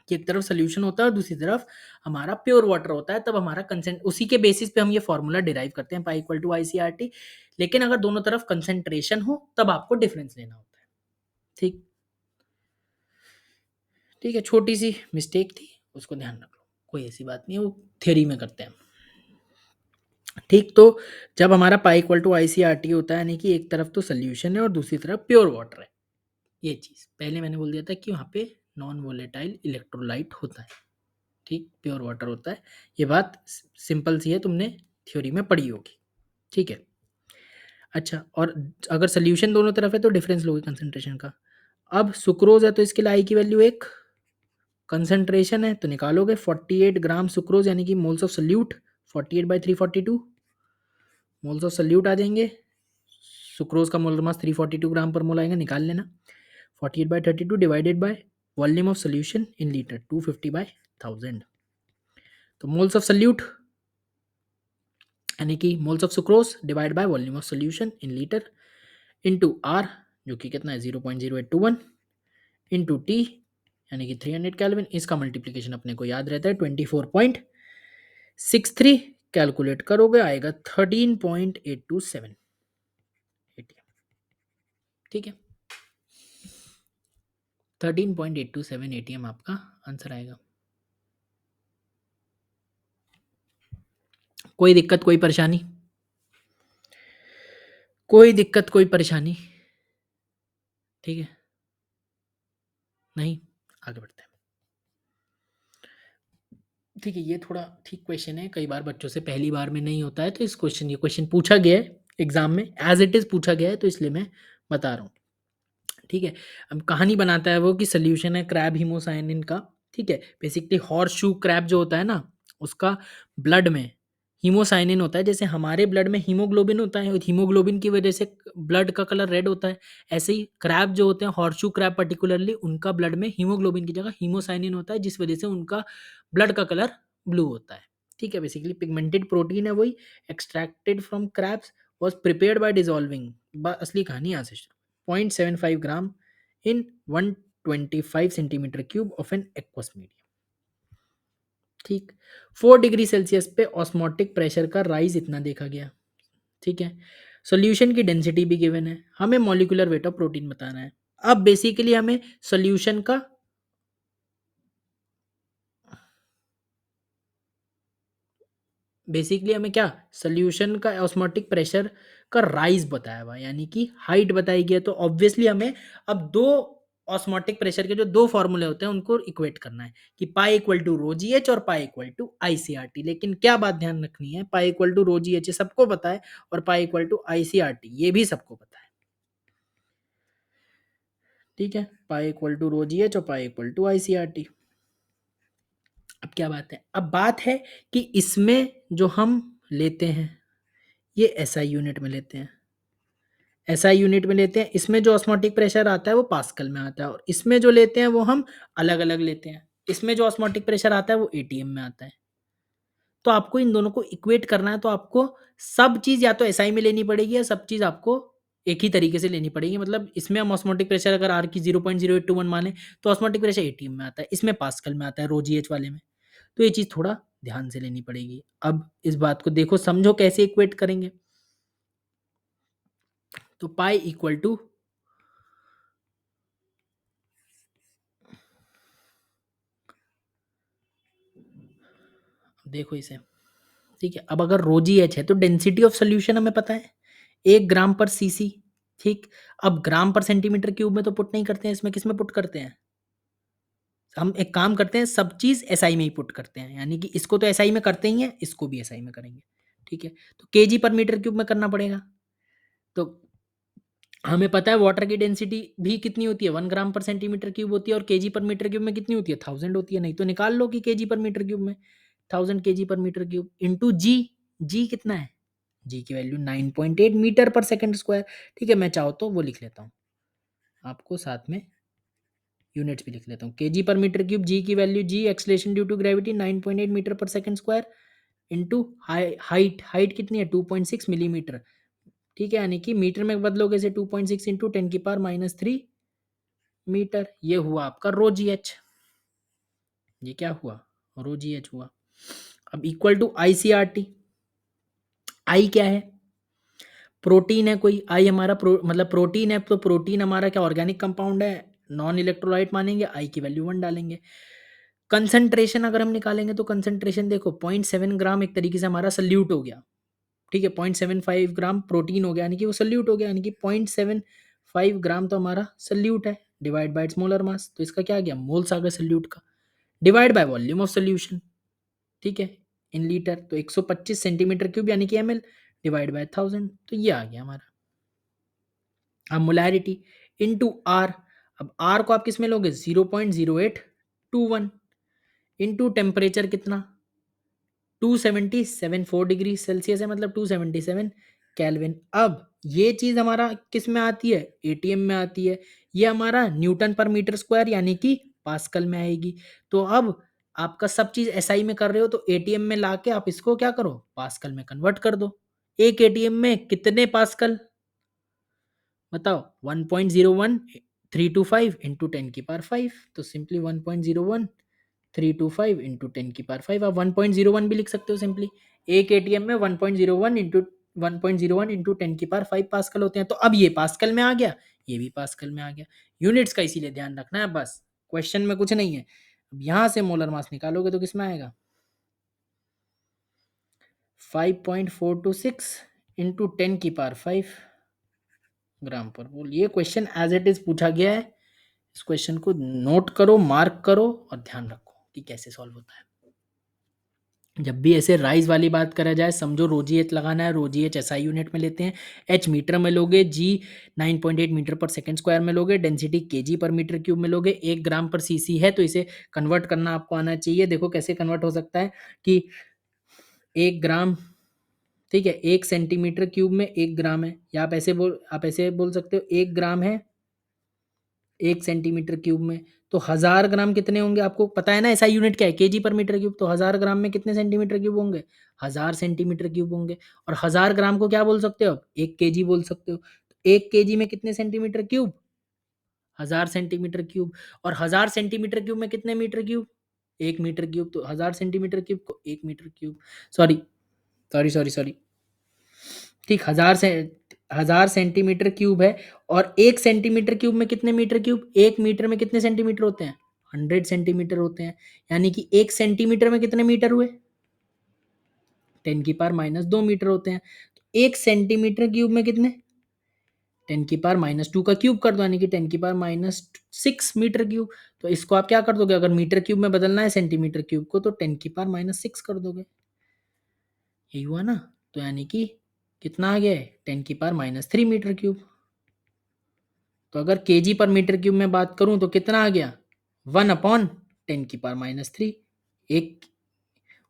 कि एक तरफ सोल्यूशन होता है और दूसरी तरफ हमारा प्योर वाटर होता है, तब हमारा कंसेंट उसी के बेसिस पे हम ये फॉर्मूला डिराइव करते हैं pi equal to I C R T. लेकिन अगर दोनों तरफ कंसेंट्रेशन हो तब आपको डिफरेंस लेना होता है। ठीक ठीक है, छोटी सी मिस्टेक थी, उसको ध्यान रख लो, कोई ऐसी बात नहीं है, वो थ्योरी में करते हैं। ठीक, तो जब हमारा pi equal to I C R T होता है, यानी कि एक तरफ तो सोल्यूशन है और दूसरी तरफ प्योर वाटर है, ये चीज़ पहले मैंने बोल दिया था कि वहाँ पे नॉन वोलेटाइल इलेक्ट्रोलाइट होता है। ठीक, प्योर वाटर होता है, ये बात सिंपल सी है, तुमने थ्योरी में पढ़ी होगी। ठीक है, अच्छा, और अगर सोल्यूशन दोनों तरफ है तो डिफरेंस लोगे कंसंट्रेशन का। अब सुक्रोज है तो इसके लिए आई की वैल्यू एक, कंसंट्रेशन है तो निकालोगे 48 ग्राम सुक्रोज, यानी कि moles of solute 48/342 moles of solute आ जाएंगे। सुक्रोज का मोलर मास 342 ग्राम पर मोल आएगा, निकाल लेना। 48/32 divided by volume of solution in litre 250/1000। तो मोल्स ऑफ सोल्यूट यानी कि moles of sucrose divide by volume of solution in litre into R, जो कि कितना है 0.0821 इंटू टी यानी कि 300 केल्विन। इसका मल्टीप्लीकेशन अपने को याद रहता है 24.63, कैलकुलेट करोगे आएगा 13.827 एटीएम। ठीक है, 13.827 एटीएम आपका आंसर आएगा। कोई दिक्कत कोई परेशानी? कोई दिक्कत कोई परेशानी? ठीक है, नहीं, आगे बढ़ते हैं। ठीक है, ये थोड़ा ठीक क्वेश्चन है, कई बार बच्चों से पहली बार में नहीं होता है, तो इस ये क्वेश्चन पूछा गया है एग्जाम में, एज इट इज पूछा गया है, तो इसलिए मैं बता रहा हूँ। ठीक है, अब कहानी बनाता है वो कि सोल्यूशन है क्रैब हीमोसाइनिन का। ठीक है, बेसिकली हॉर्स शू क्रैब जो होता है ना, उसका ब्लड में हीमोसाइनिन होता है, जैसे हमारे ब्लड में हीमोग्लोबिन होता है, हीमोग्लोबिन की वजह से ब्लड का कलर रेड होता है, ऐसे ही क्रैब जो होते हैं, हॉर्स शू क्रैब पर्टिकुलरली, उनका ब्लड में हीमोग्लोबिन की जगह हीमोसाइनिन होता है, जिस वजह से उनका ब्लड का कलर ब्लू होता है। ठीक है, बेसिकली पिगमेंटेड प्रोटीन है वही, extracted from crabs, was prepared by dissolving. असली कहानी यहाँ से 0.75 ग्राम in 125 centimetre cube of an aqueous medium. ठीक, 4 डिग्री सेल्सियस पे ऑस्मोटिक प्रेशर का राइज इतना देखा गया। ठीक है, सॉल्यूशन की डेंसिटी भी गिवन है, हमें मॉलिक्यूलर वेट ऑफ प्रोटीन बताना है। अब बेसिकली हमें सॉल्यूशन का हमें क्या, सोल्यूशन का ऑस्मोटिक प्रेशर का राइज बताया हुआ, यानी कि हाइट बताई गई है, तो ऑब्वियसली हमें अब दो ऑस्मोटिक प्रेशर के जो दो फॉर्मूले होते हैं उनको इक्वेट करना है, कि pi equal to rho G H और pi equal to I C R T. लेकिन क्या बात ध्यान रखनी है, pi equal to rho G H सबको पता है, और pi equal to I C R T ये भी सबको पता है। ठीक है, pi equal to rho G H और pi equal to I C R T. अब क्या बात है, अब बात है कि इसमें जो हम लेते हैं ये एसआई यूनिट में लेते हैं, एसआई यूनिट में लेते हैं, इसमें जो ऑस्मोटिक प्रेशर आता है वो पास्कल में आता है, और इसमें जो लेते हैं वो हम अलग अलग लेते हैं, इसमें जो ऑस्मोटिक प्रेशर आता है वो एटीएम में आता है। तो आपको इन दोनों को इक्वेट करना है, तो आपको सब चीज या तो एसआई में लेनी पड़ेगी या सब चीज आपको एक ही तरीके से लेनी पड़ेगी। मतलब इसमें हम ऑस्मोटिक प्रेशर अगर आर की 0.0821 माने तो ऑस्मोटिक प्रेशर एटीएम में आता है, इसमें पास्कल में आता है रोजीएच वाले में, तो ये चीज थोड़ा ध्यान से लेनी पड़ेगी। अब इस बात को देखो समझो कैसे इक्वेट करेंगे। तो पाई इक्वल टू, देखो इसे, ठीक है, अब अगर रोजी एच है तो डेंसिटी ऑफ सोल्यूशन हमें पता है 1 ग्राम पर सीसी। ठीक, अब ग्राम पर सेंटीमीटर क्यूब में तो पुट नहीं करते हैं, इसमें किस में पुट करते हैं, हम एक काम करते हैं, सब चीज एसआई में ही पुट करते हैं, यानी कि इसको तो एसआई में करते ही हैं, इसको भी एसआई में करेंगे। ठीक है, तो केजी पर मीटर क्यूब में करना पड़ेगा। तो हमें पता है वाटर की डेंसिटी भी कितनी होती है, 1 ग्राम पर सेंटीमीटर क्यूब होती है, और केजी पर मीटर क्यूब में कितनी होती है, 1000 होती है। नहीं तो निकाल लो कि केजी पर मीटर क्यूब में 1000 केजी पर मीटर क्यूब इंटू जी, जी कितना है, जी की value 9.8 metre per second square. ठीक है, मैं चाहो तो वो लिख लेता हूँ, आपको साथ में यूनिट्स भी लिख लेता हूँ, केजी पर मीटर क्यूब, जी की value, G acceleration due to gravity 9.8 metre per second square into height, height कितनी है 2.6 मिलीमीटर। ठीक है, यानी कि मीटर में बदलोगे इसे 2.6 इंटू 10⁻³ मीटर, ये हुआ आपका रो जी एच। ये क्या हुआ, रो जी एच हुआ। अब equal to I C R T, I क्या है, प्रोटीन है कोई, आई हमारा मतलब प्रोटीन है, तो प्रोटीन हमारा क्या ऑर्गेनिक कंपाउंड है, नॉन इलेक्ट्रोलाइट मानेंगे, आई की वैल्यू 1 डालेंगे। कंसंट्रेशन अगर हम निकालेंगे तो कंसंट्रेशन देखो 0.7 ग्राम एक तरीके से हमारा सल्यूट हो गया, ठीक है, 0.75 ग्राम प्रोटीन हो गया, यानी कि वो सल्यूट हो गया, यानी कि 0.75 ग्राम तो हमारा सल्यूट है, divide by it's molar mass, तो इसका क्या आ गया, मोल्स आ गया सल्यूट का, divide by volume of solution, ठीक है, इन लीटर, तो 125 सेंटीमीटर क्यूब यानी कि एमएल, डिवाइड बाय 1000, तो ये आ गया हमारा। अब मोलैरिटी इनटू आर, अब आर को आप किस में लोगे, 0.0821, इनटू टेम्परेचर कितना, 277 डिग्री सेल्सियस है, मतलब 277 केल्विन। अब ये चीज हमारा किस में आती है, एटीएम में आती है, ये हमारा न्यूटन पर मीटर स्क्वायर यानी कि पास्कल में आएगी। तो अब आपका सब चीज एसआई में कर रहे हो तो एटीएम में लाके आप इसको क्या करो, पास्कल में कन्वर्ट कर दो। एक एटीएम में कितने पास्कल बताओ, 1.01325 इंटू 10 की पावर 5, तो सिंपली 1.01325 इंटू 10 की पावर 5, आप 1.01 भी लिख सकते हो सिंपली। एक एटीएम में 1.01 इंटू 10 की पावर 5 पास्कल होते हैं, तो अब ये पास्कल में आ गया, ये भी पास्कल में आ गया, यूनिट्स का इसीलिए ध्यान रखना है बस, क्वेश्चन में कुछ नहीं है। अब यहां से मोलर मास निकालोगे तो किसमें आएगा, 5.426 इंटू 10 की पावर 5 ग्राम पर मोल। ये क्वेश्चन एज इट इज पूछा गया है, इस क्वेश्चन को नोट करो, मार्क करो और ध्यान रखो कि कैसे सॉल्व होता है। जब भी ऐसे राइज वाली बात करा जाए, समझो रोजी एच लगाना है, रोजी एच एसआई यूनिट में लेते हैं, एच मीटर में लोगे, जी 9.8 मीटर पर सेकंड स्क्वायर में लोगे, डेंसिटी केजी पर मीटर क्यूब में लोगे, 1 ग्राम पर सीसी है, तो इसे कन्वर्ट करना आपको आना चाहिए। देखो कैसे कन्वर्ट हो सकता है कि 1 ग्राम, ठीक है, 1 सेंटीमीटर क्यूब में 1 ग्राम है, या आप ऐसे बोल सकते हो 1 ग्राम है 1 सेंटीमीटर क्यूब में, तो 1000 ग्राम कितने होंगे, आपको पता है ना ऐसा यूनिट क्या है, केजी पर मीटर क्यूब, तो 1000 ग्राम में कितने सेंटीमीटर क्यूब होंगे, 1000 सेंटीमीटर क्यूब होंगे। और 1000 ग्राम को क्या बोल सकते हो आप, 1 केजी बोल सकते हो, तो 1 केजी में कितने सेंटीमीटर क्यूब, 1000 सेंटीमीटर क्यूब। और 1000 सेंटीमीटर क्यूब में कितने मीटर क्यूब, 1 मीटर क्यूब, तो 1000 सेंटीमीटर क्यूब को 1 metre cube, sorry sorry sorry sorry, ठीक, 1000 सेंटीमीटर क्यूब है, और 1 सेंटीमीटर क्यूब में कितने मीटर क्यूब, 1 मीटर में कितने सेंटीमीटर होते हैं, 100 सेंटीमीटर होते हैं, यानी कि 1 सेंटीमीटर में कितने मीटर हुए, 10 की पावर -2 मीटर होते हैं, तो 1 सेंटीमीटर क्यूब में कितने, 10 की पावर -2 का क्यूब कर दो, यानी कि 10 की पावर -6 मीटर क्यूब। तो इसको आप क्या कर दोगे, अगर मीटर क्यूब में बदलना है सेंटीमीटर क्यूब को, तो 10 की पावर -6 कर दोगे, यही हुआ ना, तो यानी कि कितना आ गया है, 10 की पावर -3 मीटर क्यूब। तो अगर केजी पर मीटर क्यूब में बात करूं तो कितना आ गया, 1/10 की पावर -3, एक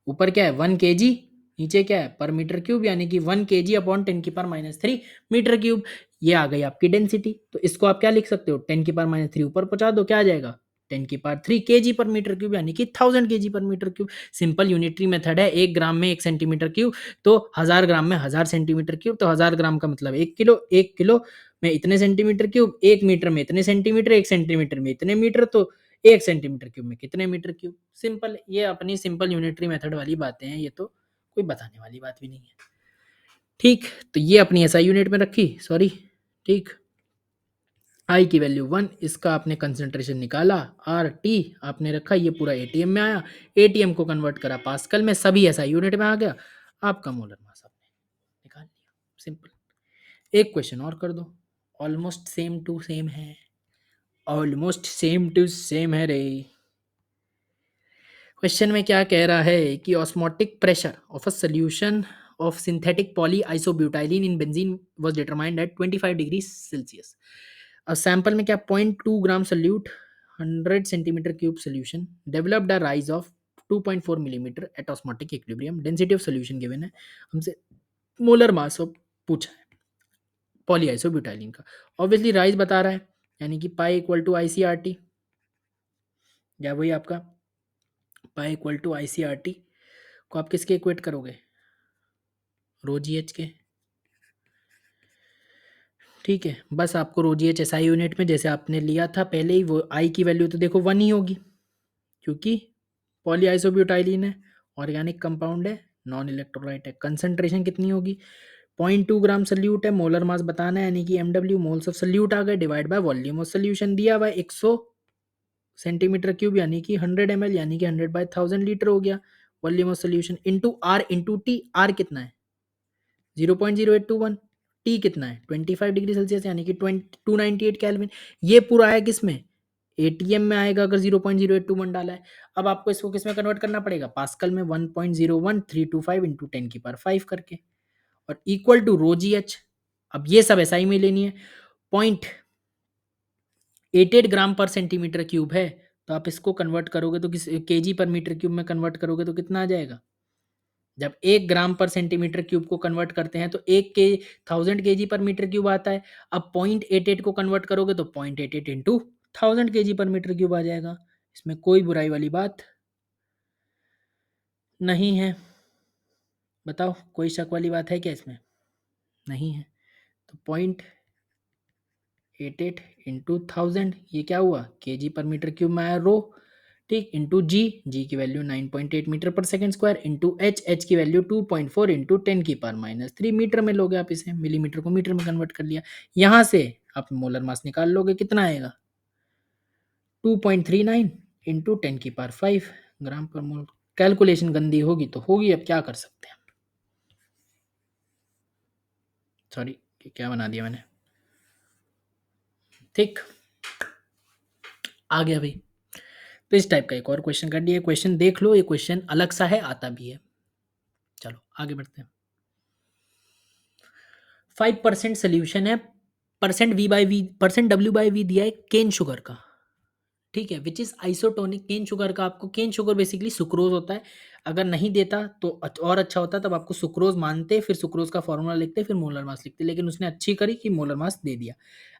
ऊपर क्या है 1 केजी, नीचे क्या है पर मीटर क्यूब, यानी कि 1 kg/10 की पावर -3 मीटर क्यूब, ये आ गई आपकी डेंसिटी। तो इसको आप क्या लिख सकते हो, 10 की पावर -3 ऊपर पहुंचा दो, क्या आ जाएगा, 10 की पावर 3 kg/मीटर क्यूब, यानी कि 1000 kg/मीटर क्यूब। सिंपल यूनिटरी मेथड है, 1 ग्राम में 1 सेंटीमीटर क्यूब, तो 1000 ग्राम में 1000 सेंटीमीटर क्यूब, तो 1000 ग्राम का मतलब 1 किलो, 1 किलो में इतने सेंटीमीटर क्यूब, 1 मीटर में इतने सेंटीमीटर, 1 सेंटीमीटर में इतने मीटर, तो 1 सेंटीमीटर क्यूब में कितने मीटर क्यूब। सिंपल, ये अपनी सिंपल यूनिटरी मेथड वाली बातें हैं, ये तो कोई बताने वाली बात भी नहीं है, ठीक। तो ये अपनी एसआई यूनिट में रखी, सॉरी, ठीक, आई की वैल्यू 1, इसका आपने कंसंट्रेशन निकाला, आर टी आपने रखा, ये पूरा एटीएम में आया, एटीएम को कन्वर्ट करा पास्कल में, सभी एसआई यूनिट में आ गया, आपका मोलर मास आपने निकाल लिया, सिंपल। एक क्वेश्चन और कर दो, ऑलमोस्ट सेम टू सेम है, ऑलमोस्ट सेम टू सेम है रे। क्वेश्चन में क्या कह रहा है कि osmotic pressure of a solution of synthetic polyisobutylene in benzene was determined at 25 degree Celsius. अब सैंपल में क्या, 0.2 gram solute, 100 centimetre cube solution developed a rise of 2.4 millimetre at osmotic equilibrium, density of solution given है, हमसे मोलर मास ऑफ पूछा है पॉली आइसोब्यूटाइलिन का। ऑब्वियसली राइज बता रहा है, यानी कि pi equal to I C R T, या वही आपका pi equal to I C R T को आप किसके इक्वेट करोगे, रो जी एच के, ठीक है। बस आपको rho G H S I unit में जैसे आपने लिया था पहले ही, वो आई की वैल्यू तो देखो 1 ही होगी, क्योंकि पॉलीआइसोब्यूटाइलीन है, ऑर्गेनिक कंपाउंड है, नॉन इलेक्ट्रोलाइट है। कंसंट्रेशन कितनी होगी? 0.2 ग्राम सल्यूट है, मोलर मास बताना है यानी कि MW मोल्स ऑफ सल्यूट आ गए, divide by volume of solution दिया हुआ है 100 सेंटीमीटर क्यूब यानी कि 100 ml यानी कि 100/1000 लीटर हो गया। Volume of solution into R into T. R कितना है? 0.0821। टी कितना है? 25 डिग्री सेल्सियस यानी कि 298 केल्विन। ये पूरा आया किस में? एटीएम में आएगा अगर 0.0821 डाला है। अब आपको इसको किस में कन्वर्ट करना पड़ेगा? पास्कल में 1.01325 इंटू 10⁵ करके, और equal to rho G H. अब ये सब ऐसा ही में लेनी है। 0.88 ग्राम पर सेंटीमीटर क्यूब है, तो आप इसको कन्वर्ट करोगे तो किस केजी पर मीटर क्यूब में कन्वर्ट करोगे तो कितना आ जाएगा? जब 1 ग्राम पर सेंटीमीटर क्यूब को कन्वर्ट करते हैं तो 1000 केजी पर मीटर क्यूब आता है। अब 0.88 को कन्वर्ट करोगे तो 0.88 इंटू 1000 केजी पर मीटर क्यूब आ जाएगा। इसमें कोई बुराई वाली बात नहीं है। बताओ, कोई शक वाली बात है क्या इसमें? नहीं है। तो 0.88 इंटू 1000, ये क्या हुआ? केजी पर मीटर क्यूब में आया रो, ठीक, इंटू जी। जी की value 9.8 metre per second square, into H. H की वैल्यू 2.4 इंटू 10⁻³ मीटर में लोगे आप इसे, मिलीमीटर को मीटर में कन्वर्ट कर लिया। यहाँ से आप मोलर मास निकाल लोगे, कितना आएगा? 2.39 इंटू 10⁵ ग्राम पर मोल। कैलकुलेशन गंदी होगी तो होगी, अब क्या कर सकते हैं। सॉरी, क्या बना दिया मैंने। ठीक, आ गया भाई। तो इस टाइप का एक और क्वेश्चन कर दिया। क्वेश्चन देख लो, ये क्वेश्चन अलग सा है, आता भी है। चलो आगे बढ़ते हैं। 5% सोल्यूशन है, परसेंट W/V दिया है केन शुगर का, ठीक है, which is isotonic. Cane sugar का आपको, केन शुगर बेसिकली सुक्रोज होता है। अगर नहीं देता तो और अच्छा होता, तब आपको सुक्रोज मानते, फिर सुक्रोज का फॉर्मूला लिखते, फिर मोलर मास लिखते, लेकिन उसने अच्छी करी कि मोलर मास दे दिया।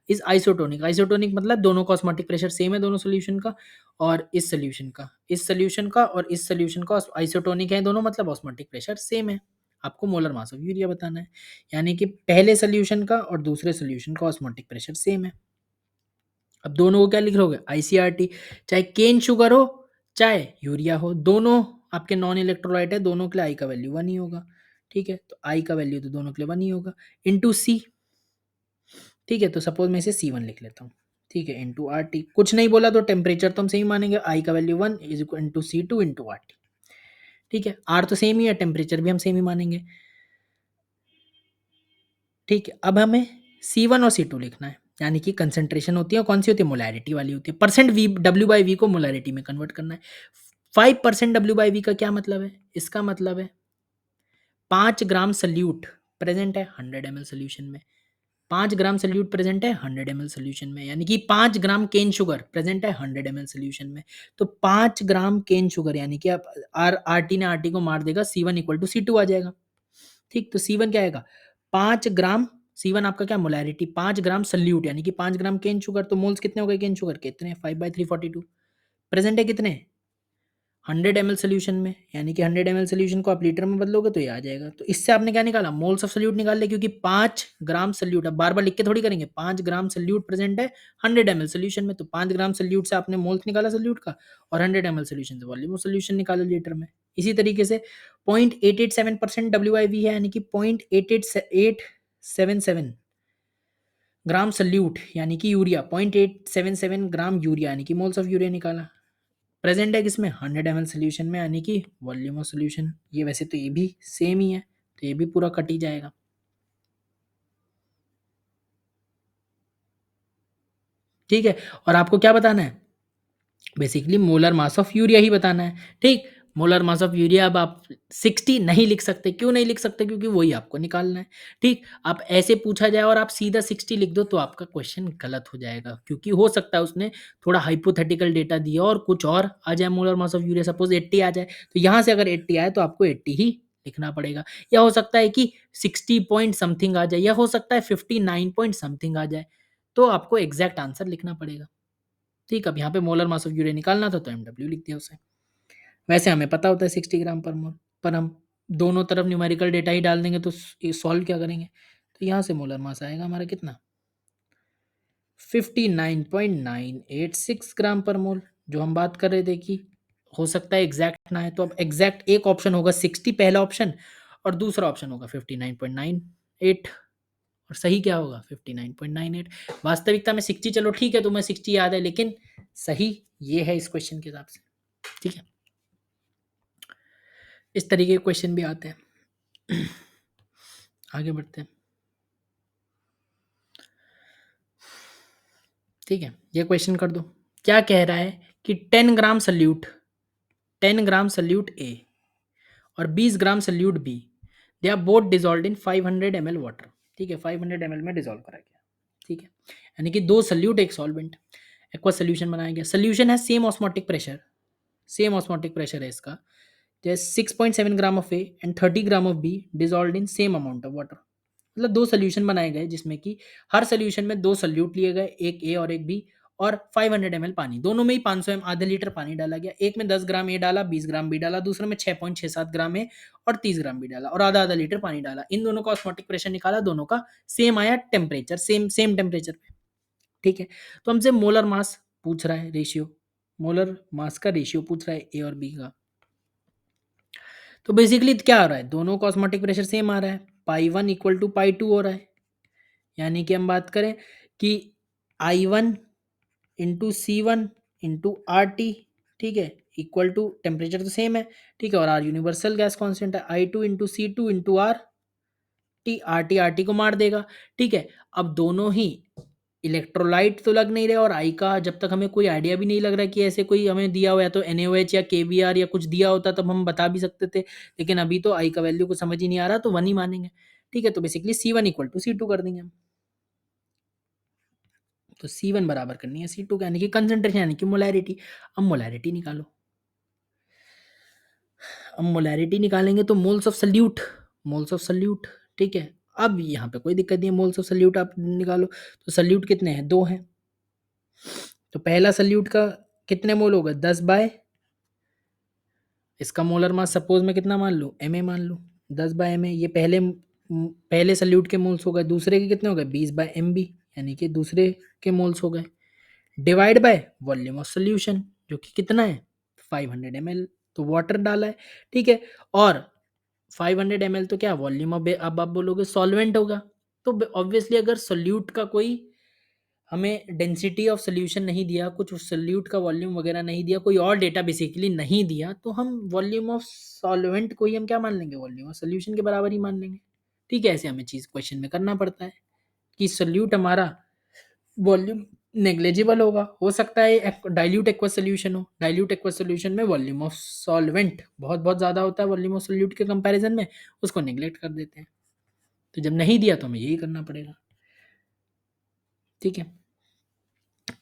इस आइसोटोनिक, आइसोटोनिक मतलब दोनों का ऑस्मोटिक प्रेशर सेम है, दोनों सोल्यूशन का, और इस सोल्यूशन का, इस सोल्यूशन का और इस सोल्यूशन का आइसोटोनिक है दोनों, मतलब ऑस्मोटिक प्रेशर सेम है। आपको मोलर मास ऑफ यूरिया बताना है, यानी कि पहले सोल्यूशन का और दूसरे सोल्यूशन का ऑस्मोटिक प्रेशर सेम है। अब दोनों को क्या लिख लोगे? ICRT। चाहे केन शुगर हो चाहे यूरिया हो, दोनों आपके नॉन इलेक्ट्रोलाइट है, दोनों के लिए आई का वैल्यू 1 ही होगा। ठीक है, तो आई का वैल्यू तो दोनों के लिए 1 ही होगा, इंटू सी। ठीक है, तो सपोज मैं इसे C1 लिख लेता हूँ। ठीक है, इंटू RT। कुछ नहीं बोला तो टेम्परेचर तो हम सही मानेंगे, आई का value 1 is equal into C2 into RT। ठीक है, आर तो सेम ही है, टेम्परेचर भी हम सेम ही मानेंगे। ठीक है, अब हमें C1 और C2 लिखना है, यानी कि कंसंट्रेशन होती है, और कौन सी होती है? मोलैरिटी वाली होती है। परसेंट वी W/V को मोलैरिटी में कन्वर्ट करना है। 5% W/V का क्या मतलब है? इसका मतलब है 5 ग्राम सल्यूट प्रेजेंट है 100 ml सोल्यूशन में। 5 ग्राम सल्यूट प्रेजेंट है 100 ml सोल्यूशन में, यानी कि 5 ग्राम केन शुगर प्रेजेंट है 100 ml सोल्यूशन में। तो 5 ग्राम केन शुगर, यानी कि आप RT ने RT को मार देगा, C1 इक्वल टू C2 आ जाएगा। ठीक, तो C1 क्या आएगा? 5 ग्राम, C1 आपका क्या? मोलैरिटी। 5 ग्राम सल्यूट यानी कि 5 ग्राम केन शुगर, तो मोल्स कितने हो गए केन शुगर के? इतने, 5/342। प्रेजेंट है कितने? 100 ml सोल्यूशन में, यानी कि 100 ml सोल्यूशन को आप लीटर में बदलोगे तो ये आ जाएगा। तो इससे आपने क्या निकाला? मोल्स ऑफ सोल्यूट निकाल ले, क्योंकि 5 ग्राम सोल्यूट, अब बार बार लिख के थोड़ी करेंगे, 5 ग्राम सोल्यूट प्रेजेंट है 100 ml सोल्यूशन में, तो 5 ग्राम सोल्यूट से आपने मोल्स निकाला सोल्यूट का, और 100 ml सोल्यूशन से वॉल्यूम ऑफ सोल्यूशन निकाला लीटर में। इसी तरीके से 0.887% WIV है, यानी कि 0.877 ग्राम सल्यूट, यानी कि यूरिया, 0.877 ग्राम यूरिया, यानी कि मोल्स ऑफ यूरिया निकाला। प्रेजेंट है किसमें? 100 ml सोल्यूशन में, यानी कि वॉल्यूम ऑफ सोल्यूशन। ये वैसे तो ये भी सेम ही है, तो ये भी पूरा कट ही जाएगा। ठीक है, और आपको क्या बताना है? Basically molar mass of urea ही बताना है। ठीक, मोलर मास ऑफ यूरिया अब आप 60 नहीं लिख सकते। क्यों नहीं लिख सकते? क्योंकि वही आपको निकालना है। ठीक, आप ऐसे पूछा जाए और आप सीधा 60 लिख दो तो आपका क्वेश्चन गलत हो जाएगा, क्योंकि हो सकता है उसने थोड़ा हाइपोथेटिकल डेटा दिया और कुछ और आ जाए। Molar mass of urea suppose 80 आ जाए, तो यहाँ से अगर 80 आए तो आपको 80 ही लिखना पड़ेगा। या हो सकता है कि 60 पॉइंट समथिंग आ जाए, या हो सकता है 59 पॉइंट समथिंग आ जाए, तो आपको एग्जैक्ट आंसर लिखना पड़ेगा। ठीक, अब यहाँ पे मोलर मास ऑफ यूरिया निकालना था तो MW लिख दिया उसे। वैसे हमें पता होता है 60 ग्राम पर मोल, पर हम दोनों तरफ न्यूमेरिकल डेटा ही डाल देंगे तो सॉल्व क्या करेंगे? तो यहाँ से मोलर मास आएगा हमारा कितना? 59.986 ग्राम पर मोल, जो हम बात कर रहे थे कि हो सकता है एग्जैक्ट ना है, तो अब एग्जैक्ट एक ऑप्शन होगा 60 पहला ऑप्शन, और दूसरा ऑप्शन होगा 59.98, और सही क्या होगा 59.98। वास्तविकता में 60, चलो ठीक है, तुम्हें 60 याद है, लेकिन सही ये है इस क्वेश्चन के हिसाब से। ठीक है, इस तरीके के क्वेश्चन भी आते हैं। आगे बढ़ते हैं। ठीक है, ये क्वेश्चन कर दो। क्या कह रहा है कि 10 ग्राम सल्यूट, 10 ग्राम सल्यूट ए और 20 gram solute B, they are both dissolve in 500 ml water. ठीक है, 500 ml में डिजॉल्व करा गया। ठीक है, यानी कि दो सल्यूट एक सॉल्वेंट, एक्वा सोल्यूशन बनाया गया। सोल्यूशन है same osmotic pressure, same osmotic pressure है इसका, जैसे 6.7 gram of A and 30 gram of be dissolve in same amount of water. मतलब दो सोल्यूशन बनाए गए जिसमें कि हर सोल्यूशन में दो सोल्यूट लिए गए, एक ए और एक बी, और 500 ml पानी, दोनों में ही 500 ml आधे लीटर पानी डाला गया। एक में 10 ग्राम ए डाला, 20 ग्राम बी डाला, दूसरे में 6.67 ग्राम ए और 30 ग्राम बी डाला, और आधा आधा लीटर पानी डाला। इन दोनों का ऑस्मोटिक प्रेशर निकाला, दोनों का सेम आया टेम्परेचर, सेम सेम टेम्परेचर पे। ठीक है, तो हमसे मोलर मास पूछ रहा है, रेशियो, मोलर मास का रेशियो पूछ रहा है ए और बी का। तो बेसिकली क्या हो रहा है, दोनों का ऑस्मोटिक प्रेशर सेम आ रहा है, पाई 1 इक्वल टू पाई 2 हो रहा है। यानी कि हम बात करें कि I1 into C1 into RT, ठीक है, इक्वल टू, टेम्परेचर तो सेम है, ठीक है, और R यूनिवर्सल गैस कांस्टेंट है, I2 into C2 into RT को मार देगा। ठीक है, अब दोनों ही इलेक्ट्रोलाइट तो लग नहीं रहे, और आई का जब तक हमें कोई आइडिया भी नहीं लग रहा कि ऐसे कोई हमें दिया हुआ है, तो NaOH या KBr या कुछ दिया होता तब हम बता भी सकते थे, लेकिन अभी तो आई का वैल्यू को समझ ही नहीं आ रहा, तो 1 ही मानेंगे। ठीक है, तो basically C1 equal to C2 कर देंगे हम। तो C1 बराबर करनी है C2 का, यानी कि कंसंट्रेशन, यानी कि मोलैरिटी। अब मोलैरिटी निकालो, अब मोलैरिटी निकालेंगे तो moles of salute, moles of salute. ठीक है, अब यहाँ पे कोई दिक्कत नहीं है, मोल्स ऑफ सल्यूट आप निकालो, तो सल्यूट कितने हैं, 2 हैं। तो पहला सल्यूट का कितने मोल होगा, 10 बाय, इसका मोलर मास सपोज मैं कितना मान लूँ, Ma मान लूँ, 10 बाय Ma, ये पहले सल्यूट के मोल्स हो गए, दूसरे के कितने हो गए, 20 बाय Mb, यानी कि दूसरे के मोल्स हो गए, divide by volume of solution जो कि कितना है 500 ml, तो वाटर डाला है। ठीक है, और 500 ml तो क्या वॉल्यूम ऑफ, अब आप बोलोगे सॉल्वेंट होगा, तो ऑब्वियसली अगर सोल्यूट का कोई हमें डेंसिटी ऑफ सोल्यूशन नहीं दिया, कुछ उस सोल्यूट का वॉल्यूम वगैरह नहीं दिया, कोई और डेटा बेसिकली नहीं दिया, तो हम वॉल्यूम ऑफ सॉल्वेंट को ही हम क्या मान लेंगे, वॉल्यूम ऑफ सोल्यूशन के बराबर ही मान लेंगे। ठीक है, ऐसे हमें चीज़ क्वेश्चन में करना पड़ता है कि सोल्यूट हमारा वॉल्यूम नेग्लेजिबल होगा, हो सकता है डाइल्यूट एक्वस सोल्यूशन हो, डाइल्यूट एक्वस सोल्यूशन में वॉल्यूम ऑफ सॉल्वेंट बहुत बहुत ज़्यादा होता है वॉल्यूम ऑफ सोल्यूट के कंपैरिजन में, उसको नेग्लेक्ट कर देते हैं। तो जब नहीं दिया तो हमें यही करना पड़ेगा। ठीक है,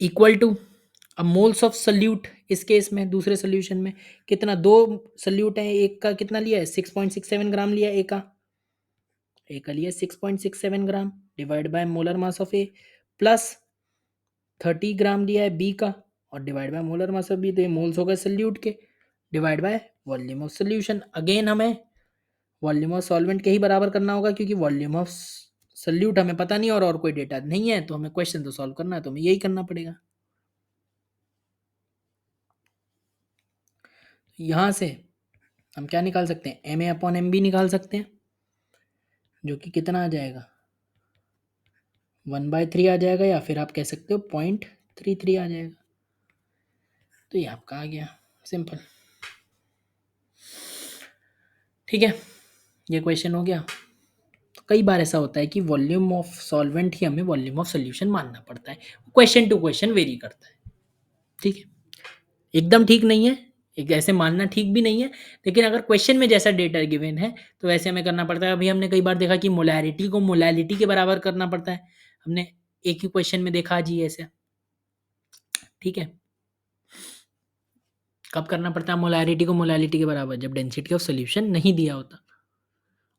इक्वल टू, अब मोल्स ऑफ सल्यूट इस केस में दूसरे सोल्यूशन में कितना, 2 सल्यूट है, एक का कितना लिया है 6.67 ग्राम लिया है, ए का लिया 6.67 gram, divide by molar mass of A, plus 30 gram लिया है बी का, और divide by molar mass of B, तो ये मोल्स हो गए सल्यूट के, divide by volume of solution. Again हमें वॉल्यूम ऑफ सॉल्वेंट के ही बराबर करना होगा, क्योंकि वॉल्यूम ऑफ सल्यूट हमें पता नहीं और कोई डेटा नहीं है, तो हमें क्वेश्चन तो सॉल्व करना है, तो हमें यही करना पड़ेगा। यहाँ से हम क्या निकाल सकते हैं, Ma अपॉन MB निकाल सकते हैं, जो कि कितना आ जाएगा 1/3 आ जाएगा, या फिर आप कह सकते हो 0.33 आ जाएगा। तो ये आपका आ गया, सिंपल। ठीक है, ये क्वेश्चन हो गया। तो कई बार ऐसा होता है कि वॉल्यूम ऑफ सॉल्वेंट ही हमें वॉल्यूम ऑफ सोल्यूशन मानना पड़ता है, क्वेश्चन टू क्वेश्चन वेरी करता है। ठीक है, एकदम ठीक नहीं है, एक ऐसे मानना ठीक भी नहीं है, लेकिन अगर क्वेश्चन में जैसा डेटा गिवन है तो वैसे हमें करना पड़ता है। अभी हमने कई बार देखा कि मोलैरिटी को मोलैलिटी के बराबर करना पड़ता है, हमने एक ही क्वेश्चन में देखा जी ऐसे। ठीक है, कब करना पड़ता है मोलैरिटी को मोलैलिटी के बराबर, जब डेंसिटी ऑफ सोल्यूशन नहीं दिया होता,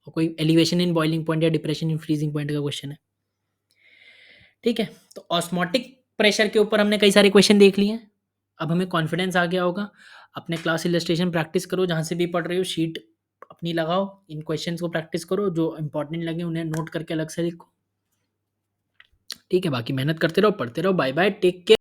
और कोई एलिवेशन इन बॉइलिंग पॉइंट या डिप्रेशन इन फ्रीजिंग पॉइंट का क्वेश्चन है। ठीक है, तो ऑस्मोटिक प्रेशर के ऊपर हमने कई सारे क्वेश्चन देख लिए हैं, अब हमें कॉन्फिडेंस आ गया होगा। अपने क्लास इलस्ट्रेशन प्रैक्टिस करो, जहाँ से भी पढ़ रहे हो शीट अपनी लगाओ, इन क्वेश्चंस को प्रैक्टिस करो, जो इंपॉर्टेंट लगे उन्हें नोट करके अलग से लिखो। ठीक है, बाकी मेहनत करते रहो, पढ़ते रहो। Bye bye, take care.